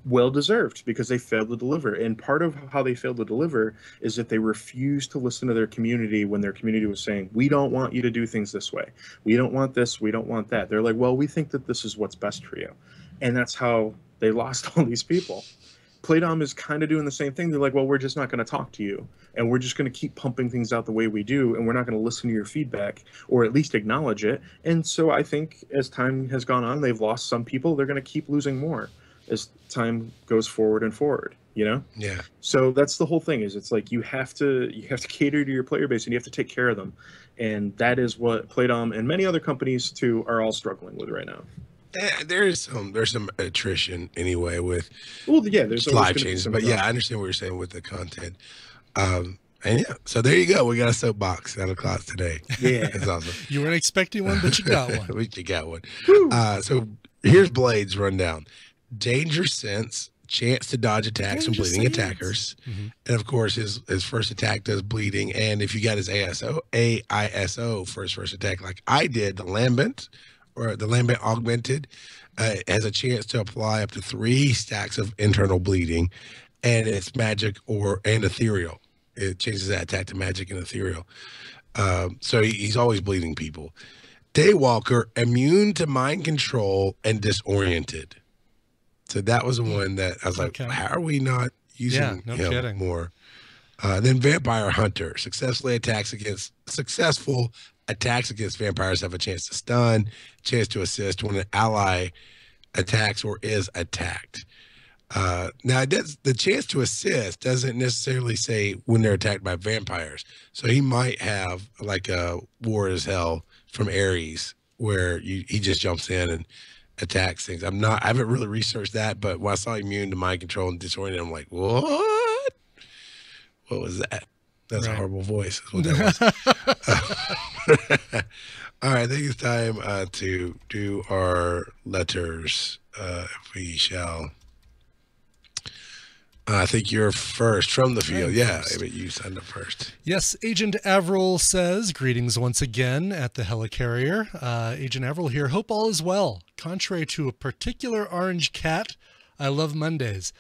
well deserved, because they failed to deliver. And part of how they failed to deliver is that they refused to listen to their community when their community was saying, we don't want you to do things this way. We don't want this. We don't want that. They're like, well, we think that this is what's best for you. And that's how they lost all these people. Playdom is kind of doing the same thing. They're like, well, we're just not going to talk to you. And we're just going to keep pumping things out the way we do. And we're not going to listen to your feedback, or at least acknowledge it. And so I think as time has gone on, they've lost some people. They're going to keep losing more as time goes forward and forward, you know? Yeah. So that's the whole thing, is it's like you have to cater to your player base, and you have to take care of them. And that is what Playdom and many other companies too are all struggling with right now. There's some attrition anyway with there's live changes, but I understand what you're saying with the content. And yeah, so there you go. We got a soapbox out of Klotz today. Yeah, that's awesome. You weren't expecting one, but you got one. You got one. So here's Blade's rundown: danger sense, chance to dodge attacks from bleeding attackers, and of course his first attack does bleeding. And if you got his AISO for his first attack, like I did, the Lambent, or the Lambent Augmented, has a chance to apply up to 3 stacks of internal bleeding, and it's magic and ethereal. It changes that attack to magic and ethereal. So he's always bleeding people. Daywalker, immune to mind control and disoriented. So that was the one that I was like, how are we not using him more? Then Vampire Hunter, successful attacks against vampires have a chance to stun, chance to assist when an ally attacks or is attacked. Now, the chance to assist doesn't necessarily say when they're attacked by vampires. So he might have like a War is Hell from Ares, where he just jumps in and attacks things. I haven't really researched that, but when I saw immune to mind control and disoriented, I'm like, what? What was that? That's a horrible voice. Is what that was. All right, I think it's time to do our letters. If we shall. I think you're first from the field. Yeah, but you signed up first. Yes, Agent Avril says, greetings once again at the Helicarrier. Agent Avril here. Hope all is well. Contrary to a particular orange cat, I love Mondays.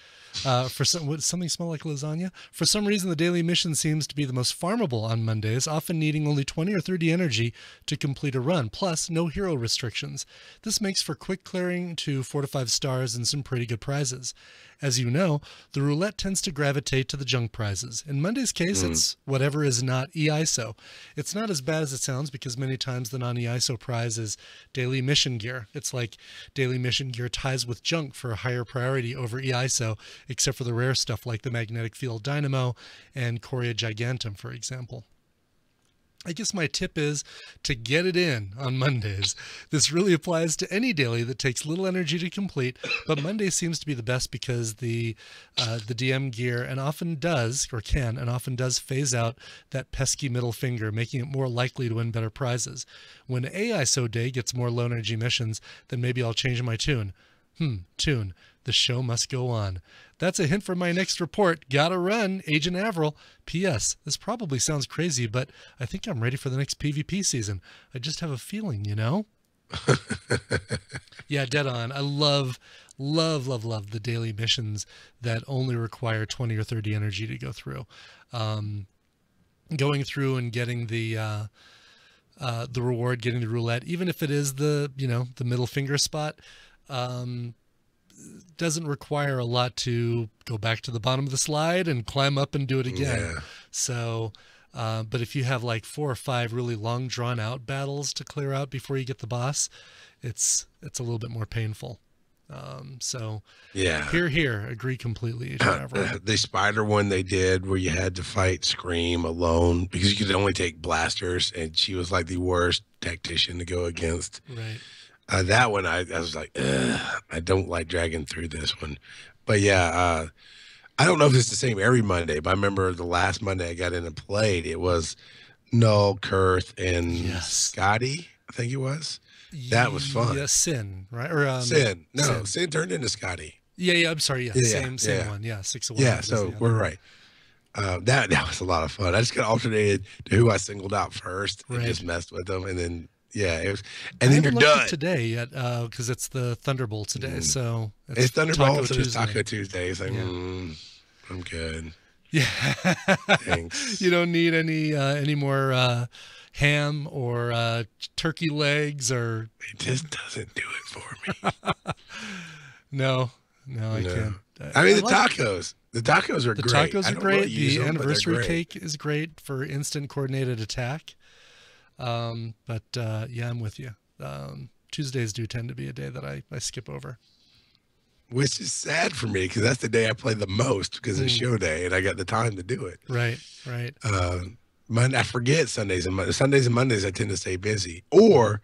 Would something smell like lasagna? For some reason, the daily mission seems to be the most farmable on Mondays, often needing only 20 or 30 energy to complete a run, plus no hero restrictions. This makes for quick clearing to 4 to 5 stars and some pretty good prizes. As you know, the roulette tends to gravitate to the junk prizes. In Monday's case, it's whatever is not EISO. It's not as bad as it sounds, because many times the non-EISO prize is daily mission gear. It's like daily mission gear ties with junk for a higher priority over EISO, except for the rare stuff like the Magnetic Field Dynamo and Coria Gigantum, for example. I guess my tip is to get it in on Mondays. This really applies to any daily that takes little energy to complete, but Monday seems to be the best because the DM gear often does phase out that pesky middle finger, making it more likely to win better prizes. When AISO Day gets more low energy missions, then maybe I'll change my tune. Tune. The show must go on. That's a hint for my next report. Gotta run, Agent Avril. P.S. This probably sounds crazy, but I think I'm ready for the next PvP season. I just have a feeling, you know? Yeah, dead on. I love the daily missions that only require 20 or 30 energy to go through. Going through and getting the reward, getting the roulette, even if it is the middle finger spot, doesn't require a lot to go back to the bottom of the slide and climb up and do it again. Yeah. So, but if you have like 4 or 5 really long drawn out battles to clear out before you get the boss, it's a little bit more painful. So yeah, here, agree completely. The spider one they did where you had to fight Scream alone because you could only take blasters, and she was like the worst tactician to go against. Right. That one, I was like, I don't like dragging through this one. But yeah, I don't know if it's the same every Monday, but I remember the last Monday I got in and played, it was Null, Kurth, and Scotty, I think it was. That was fun. Yeah, Sin, right? Or Sin. No, Sin turned into Scotty. Yeah, I'm sorry. Same one. Yeah, 6 of 1. Yeah, so we're right. That was a lot of fun. I just got alternated to who I singled out first and just messed with them, and then Yeah, it was, I and then haven't you're looked done. at today yet because it's the Thunderbolt today. So It's Thunderbolts and it's Tuesday. Taco Tuesday. It's like, Yeah. I'm good. Yeah. Thanks. You don't need any more ham or turkey legs or. It just doesn't do it for me. No, I can't. I mean, the tacos are The great. tacos I are don't great. really use The them, but they're anniversary great. cake is great for instant coordinated attack. But yeah, I'm with you. Tuesdays do tend to be a day that I skip over. Which is sad for me because that's the day I play the most because it's show day and I got the time to do it. Right. I forget Sundays and Mondays. Sundays and Mondays I tend to stay busy. Or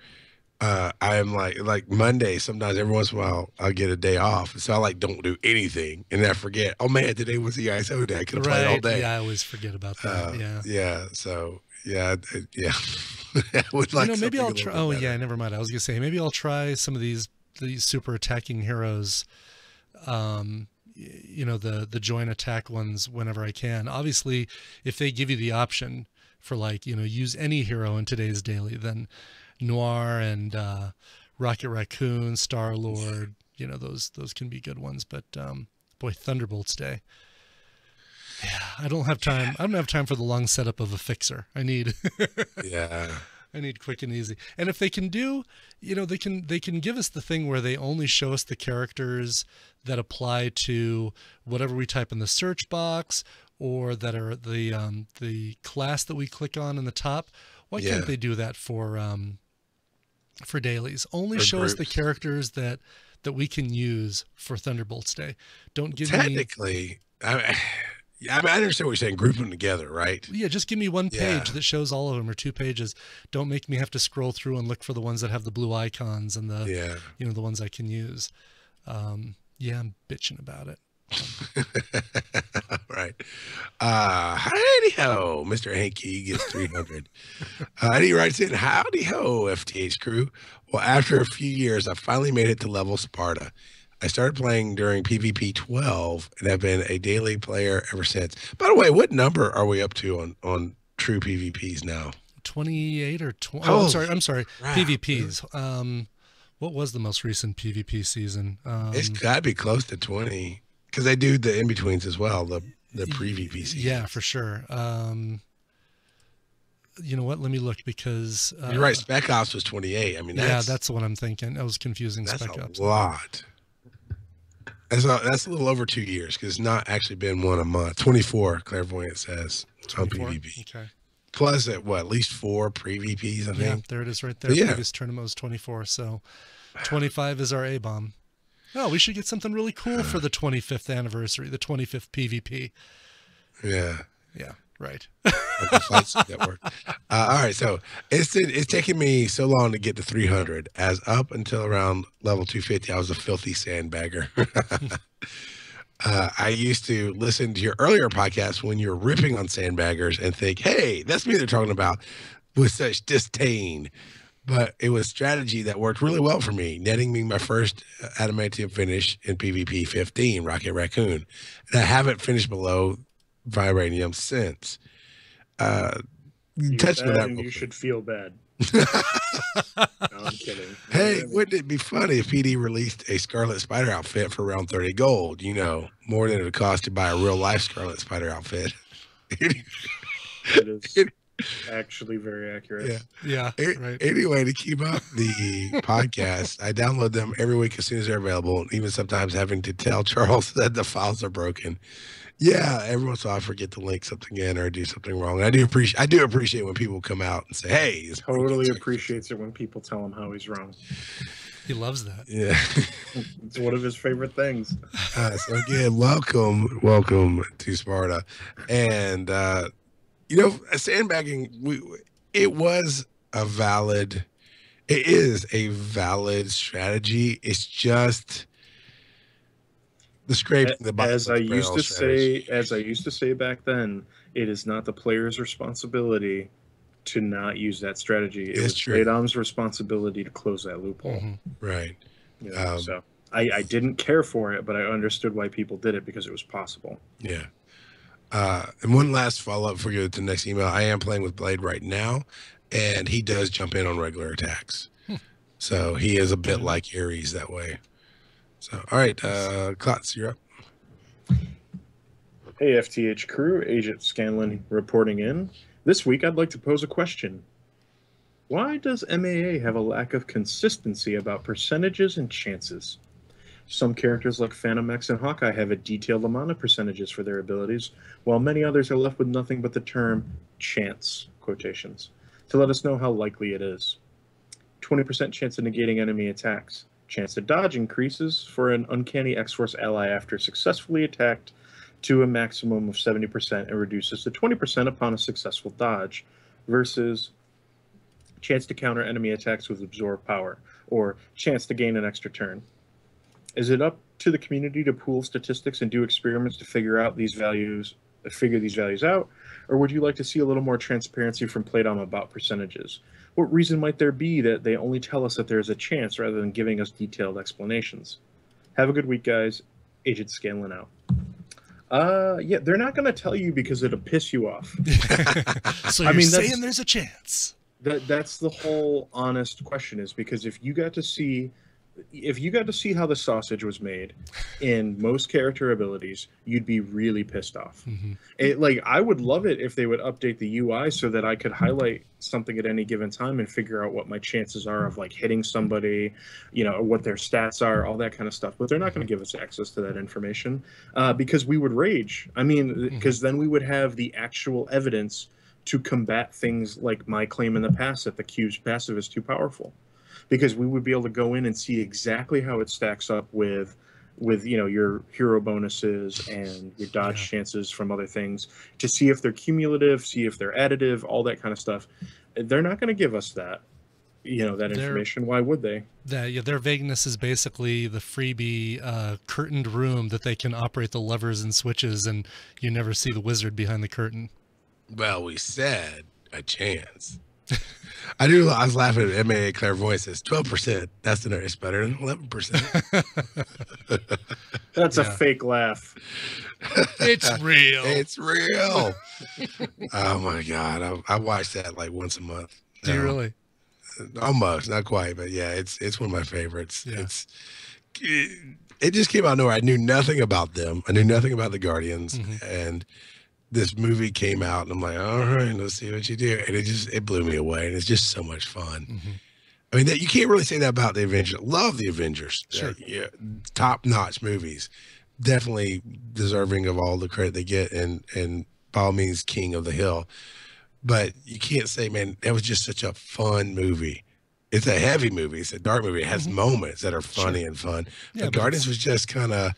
I'm like Monday, sometimes every once in a while I'll get a day off. So I like don't do anything and then I forget, oh man, today was the ISO day. I could have played all day. Yeah, I always forget about that. Yeah. So yeah. I would like maybe I'll something a try. little Oh bit yeah, better. never mind. I was gonna say maybe I'll try some of these super attacking heroes. The join attack ones whenever I can. Obviously, if they give you the option for use any hero in today's daily, then Noir and Rocket Raccoon, Star Lord, those can be good ones. But boy, Thunderbolts Day. Yeah, I don't have time. I don't have time for the long setup of a fixer. I need I need quick and easy. And if they can do, they can give us the thing where they only show us the characters that apply to whatever we type in the search box or that are the class that we click on in the top. Why can't they do that for dailies? Only show us the characters that we can use for Thunderbolts Day. Don't give Technically, I understand what you're saying. Group them together, right? Yeah, just give me one page that shows all of them, or 2 pages. Don't make me have to scroll through and look for the ones that have the blue icons and the the ones I can use. Yeah, I'm bitching about it. Right. Howdy ho, Mr. Hanky gets 300. And he writes in, howdy ho, FTH crew. Well, after a few years, I finally made it to level Sparta. I started playing during PvP 12 and have been a daily player ever since. By the way, what number are we up to on true PvPs now? 28 or 20? Oh, I'm sorry. crap. PvPs. What was the most recent PvP season? It's got to be close to 20 because they do the in-betweens as well, the pre-VP season. Yeah, for sure. You know what? Let me look because... You're right. Spec Ops was 28. I mean, that's what I'm thinking. I was confusing Spec Ops. That's a lot. That's a little over 2 years because it's not actually been one a month. 24, Clairvoyant says, on PvP. Okay. Plus, at least 4 pre-VPs, I think. Yeah, there it is right there. Previous tournament was 24, so 25 is our A-bomb. Oh, we should get something really cool for the 25th anniversary, the 25th PvP. Yeah. Yeah, right. Network. All right, so it's taken me so long to get to 300, as up until around level 250, I was a filthy sandbagger. I used to listen to your earlier podcast when you were ripping on sandbaggers and think, hey, that's me they're talking about, with such disdain. But it was strategy that worked really well for me, netting me my first adamantium finish in PvP 15, Rocket Raccoon. And I haven't finished below Vibranium since. Touch on that. You should feel bad. No, I'm kidding. Hey, wouldn't it be funny if PD released a Scarlet Spider outfit for around 30 gold? More than it would cost to buy a real life Scarlet Spider outfit. It is actually very accurate. Yeah. Right. Anyway, to keep up the podcast, I download them every week as soon as they're available, even sometimes having to tell Charles that the files are broken. Yeah, every once in a while I forget to link something in or do something wrong. I do appreciate when people come out and say, "Hey," it's totally appreciates it when people tell him how he's wrong. He loves that. Yeah, it's one of his favorite things. So again, welcome to Sparta, and sandbagging. It is a valid strategy. It's just the scraping the bottom. As I used to say back then, it is not the player's responsibility to not use that strategy. It was Radom's responsibility to close that loophole. Mm-hmm. Right. So I didn't care for it, but I understood why people did it because it was possible. Yeah. And one last follow-up for you to the next email. I am playing with Blade right now. and he does jump in on regular attacks. So he is a bit like Ares that way. So, all right, Klotz, you're up. Hey, FTH crew, Agent Scanlon reporting in. This week, I'd like to pose a question. Why does MAA have a lack of consistency about percentages and chances? Some characters like Phantom X and Hawkeye have a detailed amount of percentages for their abilities, while many others are left with nothing but the term chance, quotations, to let us know how likely it is. 20% chance of negating enemy attacks. Chance to dodge increases for an uncanny X-Force ally after successfully attacked to a maximum of 70% and reduces to 20% upon a successful dodge, versus chance to counter enemy attacks with absorb power, or chance to gain an extra turn. Is it up to the community to pool statistics and do experiments to figure these values out, or would you like to see a little more transparency from Playdom about percentages? What reason might there be that they only tell us that there's a chance rather than giving us detailed explanations? Have a good week, guys. Agent Scanlon out. Yeah, they're not going to tell you because it'll piss you off. So you're saying there's a chance. That's the whole honest question, is because if you got to see how the sausage was made in most character abilities, you'd be really pissed off. Like, I would love it if they would update the UI so that I could highlight something at any given time and figure out what my chances are of like hitting somebody, you know, what their stats are, all that kind of stuff. But they're not going to give us access to that information because we would rage. I mean, because then we would have the actual evidence to combat things like my claim in the past that the Q's passive is too powerful. Because we would be able to go in and see exactly how it stacks up with you know, your hero bonuses and your dodge chances from other things, to see if they're cumulative, see if they're additive, all that kind of stuff. They're not going to give us that, you know, that information. Why would they? Their vagueness is basically the freebie curtained room that they can operate the levers and switches, and you never see the wizard behind the curtain. Well, we said a chance. I was laughing at MAA Clairvoyance says 12%. That's the it's better than 11%. That's a fake laugh. It's real. It's real. Oh my God. I watch that like once a month. Do you really? Almost, not quite, but yeah, it's one of my favorites. Yeah. It just came out of nowhere. I knew nothing about them. I knew nothing about the Guardians, and this movie came out, and I'm like, all right, let's see what you do. And it blew me away, and it's just so much fun. I mean, you can't really say that about the Avengers. Love the Avengers. Sure. Top-notch movies. Definitely deserving of all the credit they get, and by all means, king of the hill. But you can't say, man, that was just such a fun movie. It's a heavy movie. It's a dark movie. It has moments that are funny and fun. Yeah, but Guardians was just kind of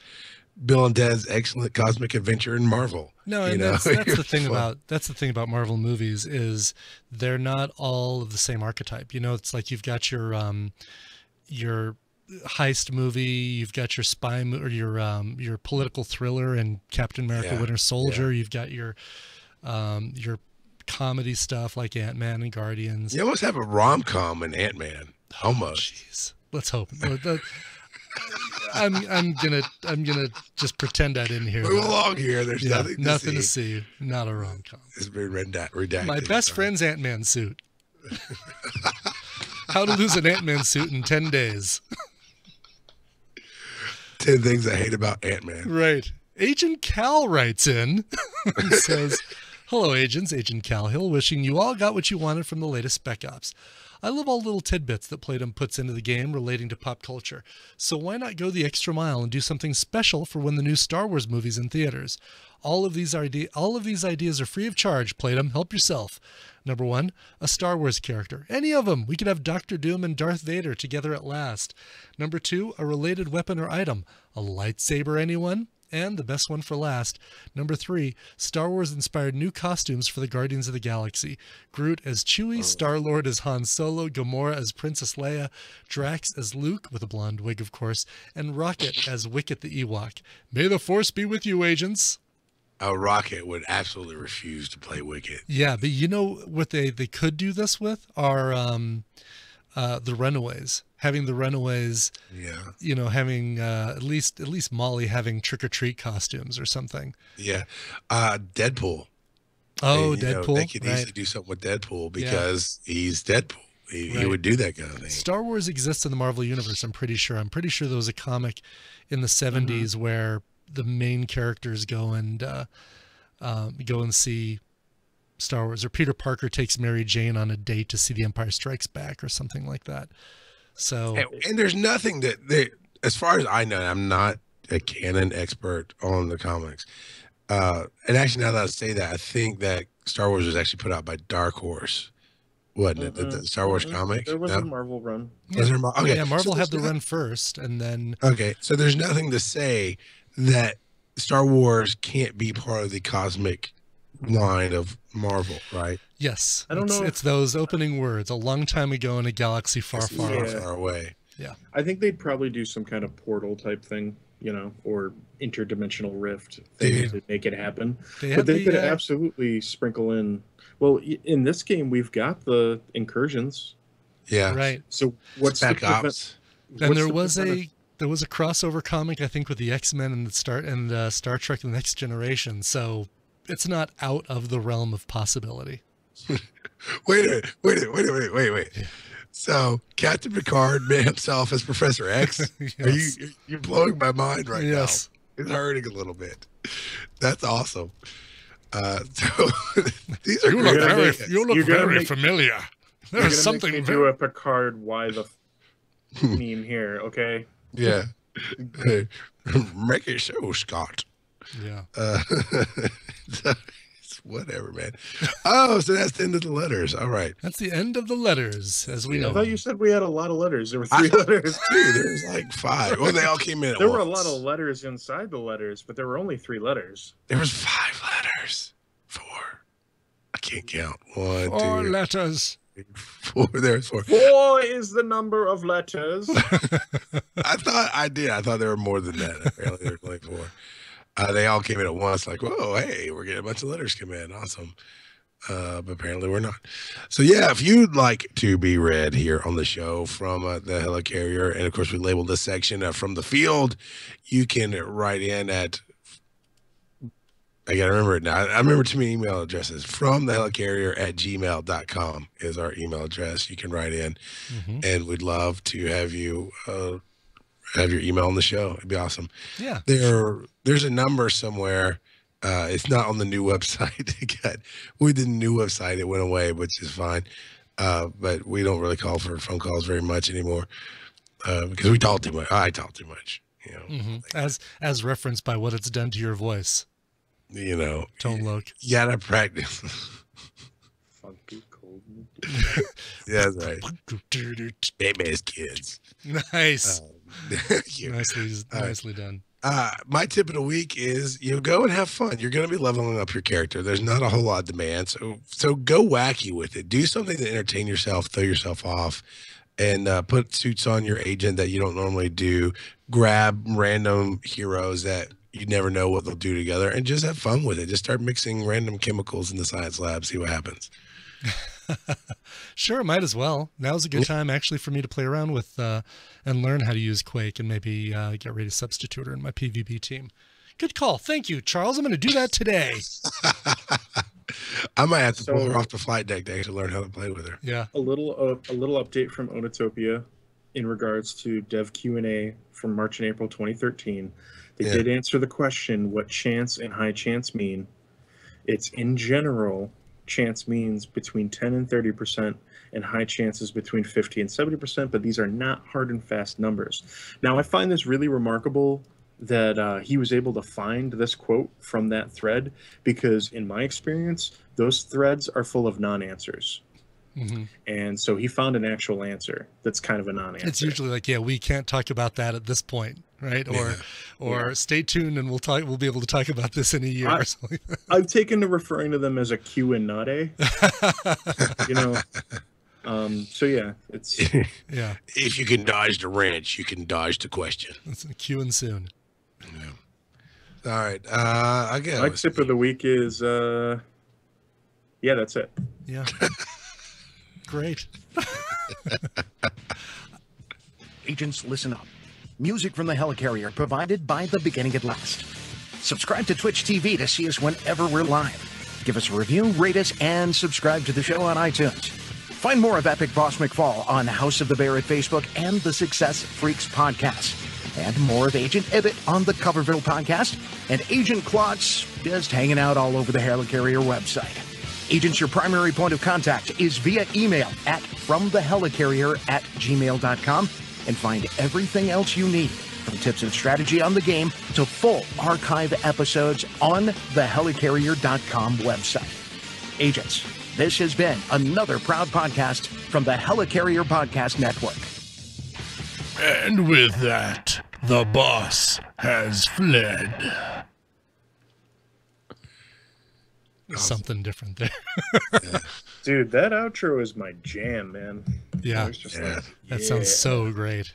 Bill and Ted's excellent cosmic adventure in Marvel. No, and that's the thing about Marvel movies is they're not all of the same archetype. You know, it's like you've got your heist movie, you've got your spy or your political thriller and Captain America: Winter Soldier. You've got your comedy stuff like Ant-Man and Guardians. You almost have a rom-com in Ant-Man. Almost. Jeez, let's hope. I'm gonna just pretend I didn't hear. Move along here. There's nothing to see. Not a rom-com. It's been redacted. My best friend's Ant-Man suit. How to lose an Ant-Man suit in 10 days. 10 things I hate about Ant-Man. Right. Agent Cal writes in and says, "Hello, agents. Agent Cal Hill, wishing you all got what you wanted from the latest Spec Ops. I love all the little tidbits that Playdom puts into the game relating to pop culture. So why not go the extra mile and do something special for when the new Star Wars movie's in theaters? All of these ideas are free of charge. Playdom, help yourself. Number 1, a Star Wars character. Any of them. We could have Doctor Doom and Darth Vader together at last. Number 2, a related weapon or item. A lightsaber, anyone? And the best one for last, number 3, Star Wars-inspired new costumes for the Guardians of the Galaxy. Groot as Chewie, Star-Lord as Han Solo, Gamora as Princess Leia, Drax as Luke, with a blonde wig, of course, and Rocket as Wicket the Ewok. May the Force be with you, agents." A Rocket would absolutely refuse to play Wicket. Yeah, but you know what they could do this with are the Runaways. Having the Runaways, you know, having at least Molly having trick-or-treat costumes or something. Yeah. Deadpool. Oh, And, you know, Deadpool, they could right. easily do something with Deadpool because he's Deadpool. He Right. would do that kind of thing. Star Wars exists in the Marvel Universe, I'm pretty sure. I'm pretty sure there was a comic in the 70s where the main characters go and see Star Wars, or Peter Parker takes Mary Jane on a date to see The Empire Strikes Back or something like that. So, And there's nothing that they, as far as I know, I'm not a canon expert on the comics. And actually, now that I say that, I think that Star Wars was actually put out by Dark Horse, wasn't it? The Star Wars comic. There was a Marvel run. Was there okay. yeah, Marvel So had the there's run first, and then okay, so there's nothing to say that Star Wars can't be part of the cosmic line of Marvel, right? yes, I don't know it's those opening words, a long time ago in a galaxy far, far Far, off. far away. Yeah. I think they'd probably do some kind of portal type thing, you know, or interdimensional rift They thing to make it happen. They But had they could the, absolutely sprinkle in. Well, in this game, we've got the incursions. Yeah. right. So what's the Spec Ops. And there was a crossover comic, I think, with the X-Men and Star Trek: The Next Generation. So it's not out of the realm of possibility. Wait. So Captain Picard made himself as Professor X. Yes. You're blowing my mind right Yes. now. It's hurting a little bit. That's awesome. So these are great ideas. you look You're gonna very make- familiar. You're There's gonna make something me very do a Picard why the meme here, okay? Yeah. Make it so, Scott. yeah. It's whatever, man. Oh, so that's the end of the letters. All right. That's the end of the letters, as we I know. thought you said we had a lot of letters. There were I 3 thought letters. Dude, there's like 5. Well, they all came in at There were a once. lot of letters inside the letters, but there were only 3 letters. There was 5 letters. 4. I can't count. 1, 4 2, letters. 4. There's 4. 4 is the number of letters. I thought I did. I thought there were more than that. Apparently, there were like 4. They all came in at once. Like, whoa, hey, we're getting a bunch of letters come in. Awesome. But apparently we're not. So yeah, if you'd like to be read here on the show from the Helicarrier, and of course we labeled this section from the field, you can write in at. I gotta remember it now. I remember too many email addresses. From the helicarrier@gmail.com is our email address. You can write in, and we'd love to have you have your email on the show. It'd be awesome. Yeah. There's a number somewhere. It's not on the new website. We did a new website. It went away, which is fine. But we don't really call for phone calls very much anymore because we talk too much. I talk too much. You know, As referenced by what it's done to your voice. you know, Tone look. you gotta practice. Funky cold. Yeah, that's right. Baby's kids. Nice. Cute. Nicely done. My tip of the week is, go and have fun. You're going to be leveling up your character. There's not a whole lot of demand. So go wacky with it. Do something to entertain yourself, throw yourself off, and put suits on your agent that you don't normally do. Grab random heroes that you never know what they'll do together, and just have fun with it. Just start mixing random chemicals in the science lab, see what happens. Sure, might as well. Now's a good time actually for me to play around with and learn how to use Quake and maybe get ready to substitute her in my PvP team. Good call. Thank you, Charles. I'm going to do that today. I might have to pull her off the flight deck to actually learn how to play with her. Yeah. A little update from Onotopia in regards to Dev Q&A from March and April 2013. They did answer the question, what chance and high chance mean. It's in general, chance means between 10 and 30%, and high chances between 50 and 70%, but these are not hard and fast numbers. Now, I find this really remarkable that he was able to find this quote from that thread, because in my experience, those threads are full of non-answers. And so he found an actual answer that's kind of a non-answer. It's usually like, yeah, we can't talk about that at this point, right? Or stay tuned and we'll be able to talk about this in a year or something. I've taken to referring to them as a Q and not a. So yeah, it's yeah. If you can dodge the wrench, you can dodge the question. It's queuing soon. Yeah. All right. I guess my tip of the week is yeah, that's it. Yeah. Great. Agents, listen up. Music from the Helicarrier provided by The Beginning at Last. Subscribe to Twitch TV to see us whenever we're live. Give us a review, rate us, and subscribe to the show on iTunes. Find more of Epic Boss McFall on House of the Bear at Facebook and the Success Freaks podcast. And more of Agent Ibbot on the Coverville podcast. And Agent Klotz just hanging out all over the Helicarrier website. Agents, your primary point of contact is via email at fromthehelicarrier@gmail.com. And find everything else you need, from tips and strategy on the game to full archive episodes on the helicarrier.com website. Agents, this has been another proud podcast from the Helicarrier Podcast Network. And with that, the boss has fled. Something different there. Dude, that outro is my jam, man. Yeah. It's just like, That sounds so great.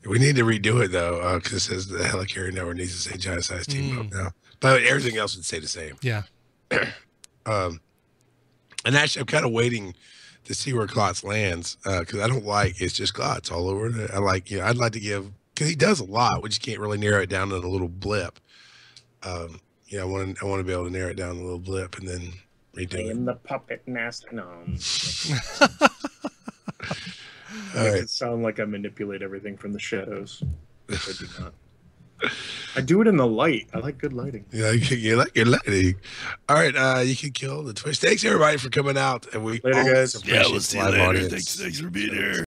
We need to redo it though, because it says the Helicarrier Network needs to say giant size team up now. But everything else would say the same. Yeah. And actually, I'm kind of waiting to see where Klotz lands, because I don't like it's just Klotz all over it. I like, I'd like to give, because he does a lot. We just can't really narrow it down to a little blip. I want to be able to narrow it down to a little blip and then redo I it. am the puppet master. No. All Makes right. it sound like I manipulate everything from the shadows. Which I do not. I do it in the light. I like good lighting. Yeah, you like your lighting. All right, you can kill the Twitch. Thanks everybody for coming out, and we Later, always guys. appreciate the live audience. Thanks for being here.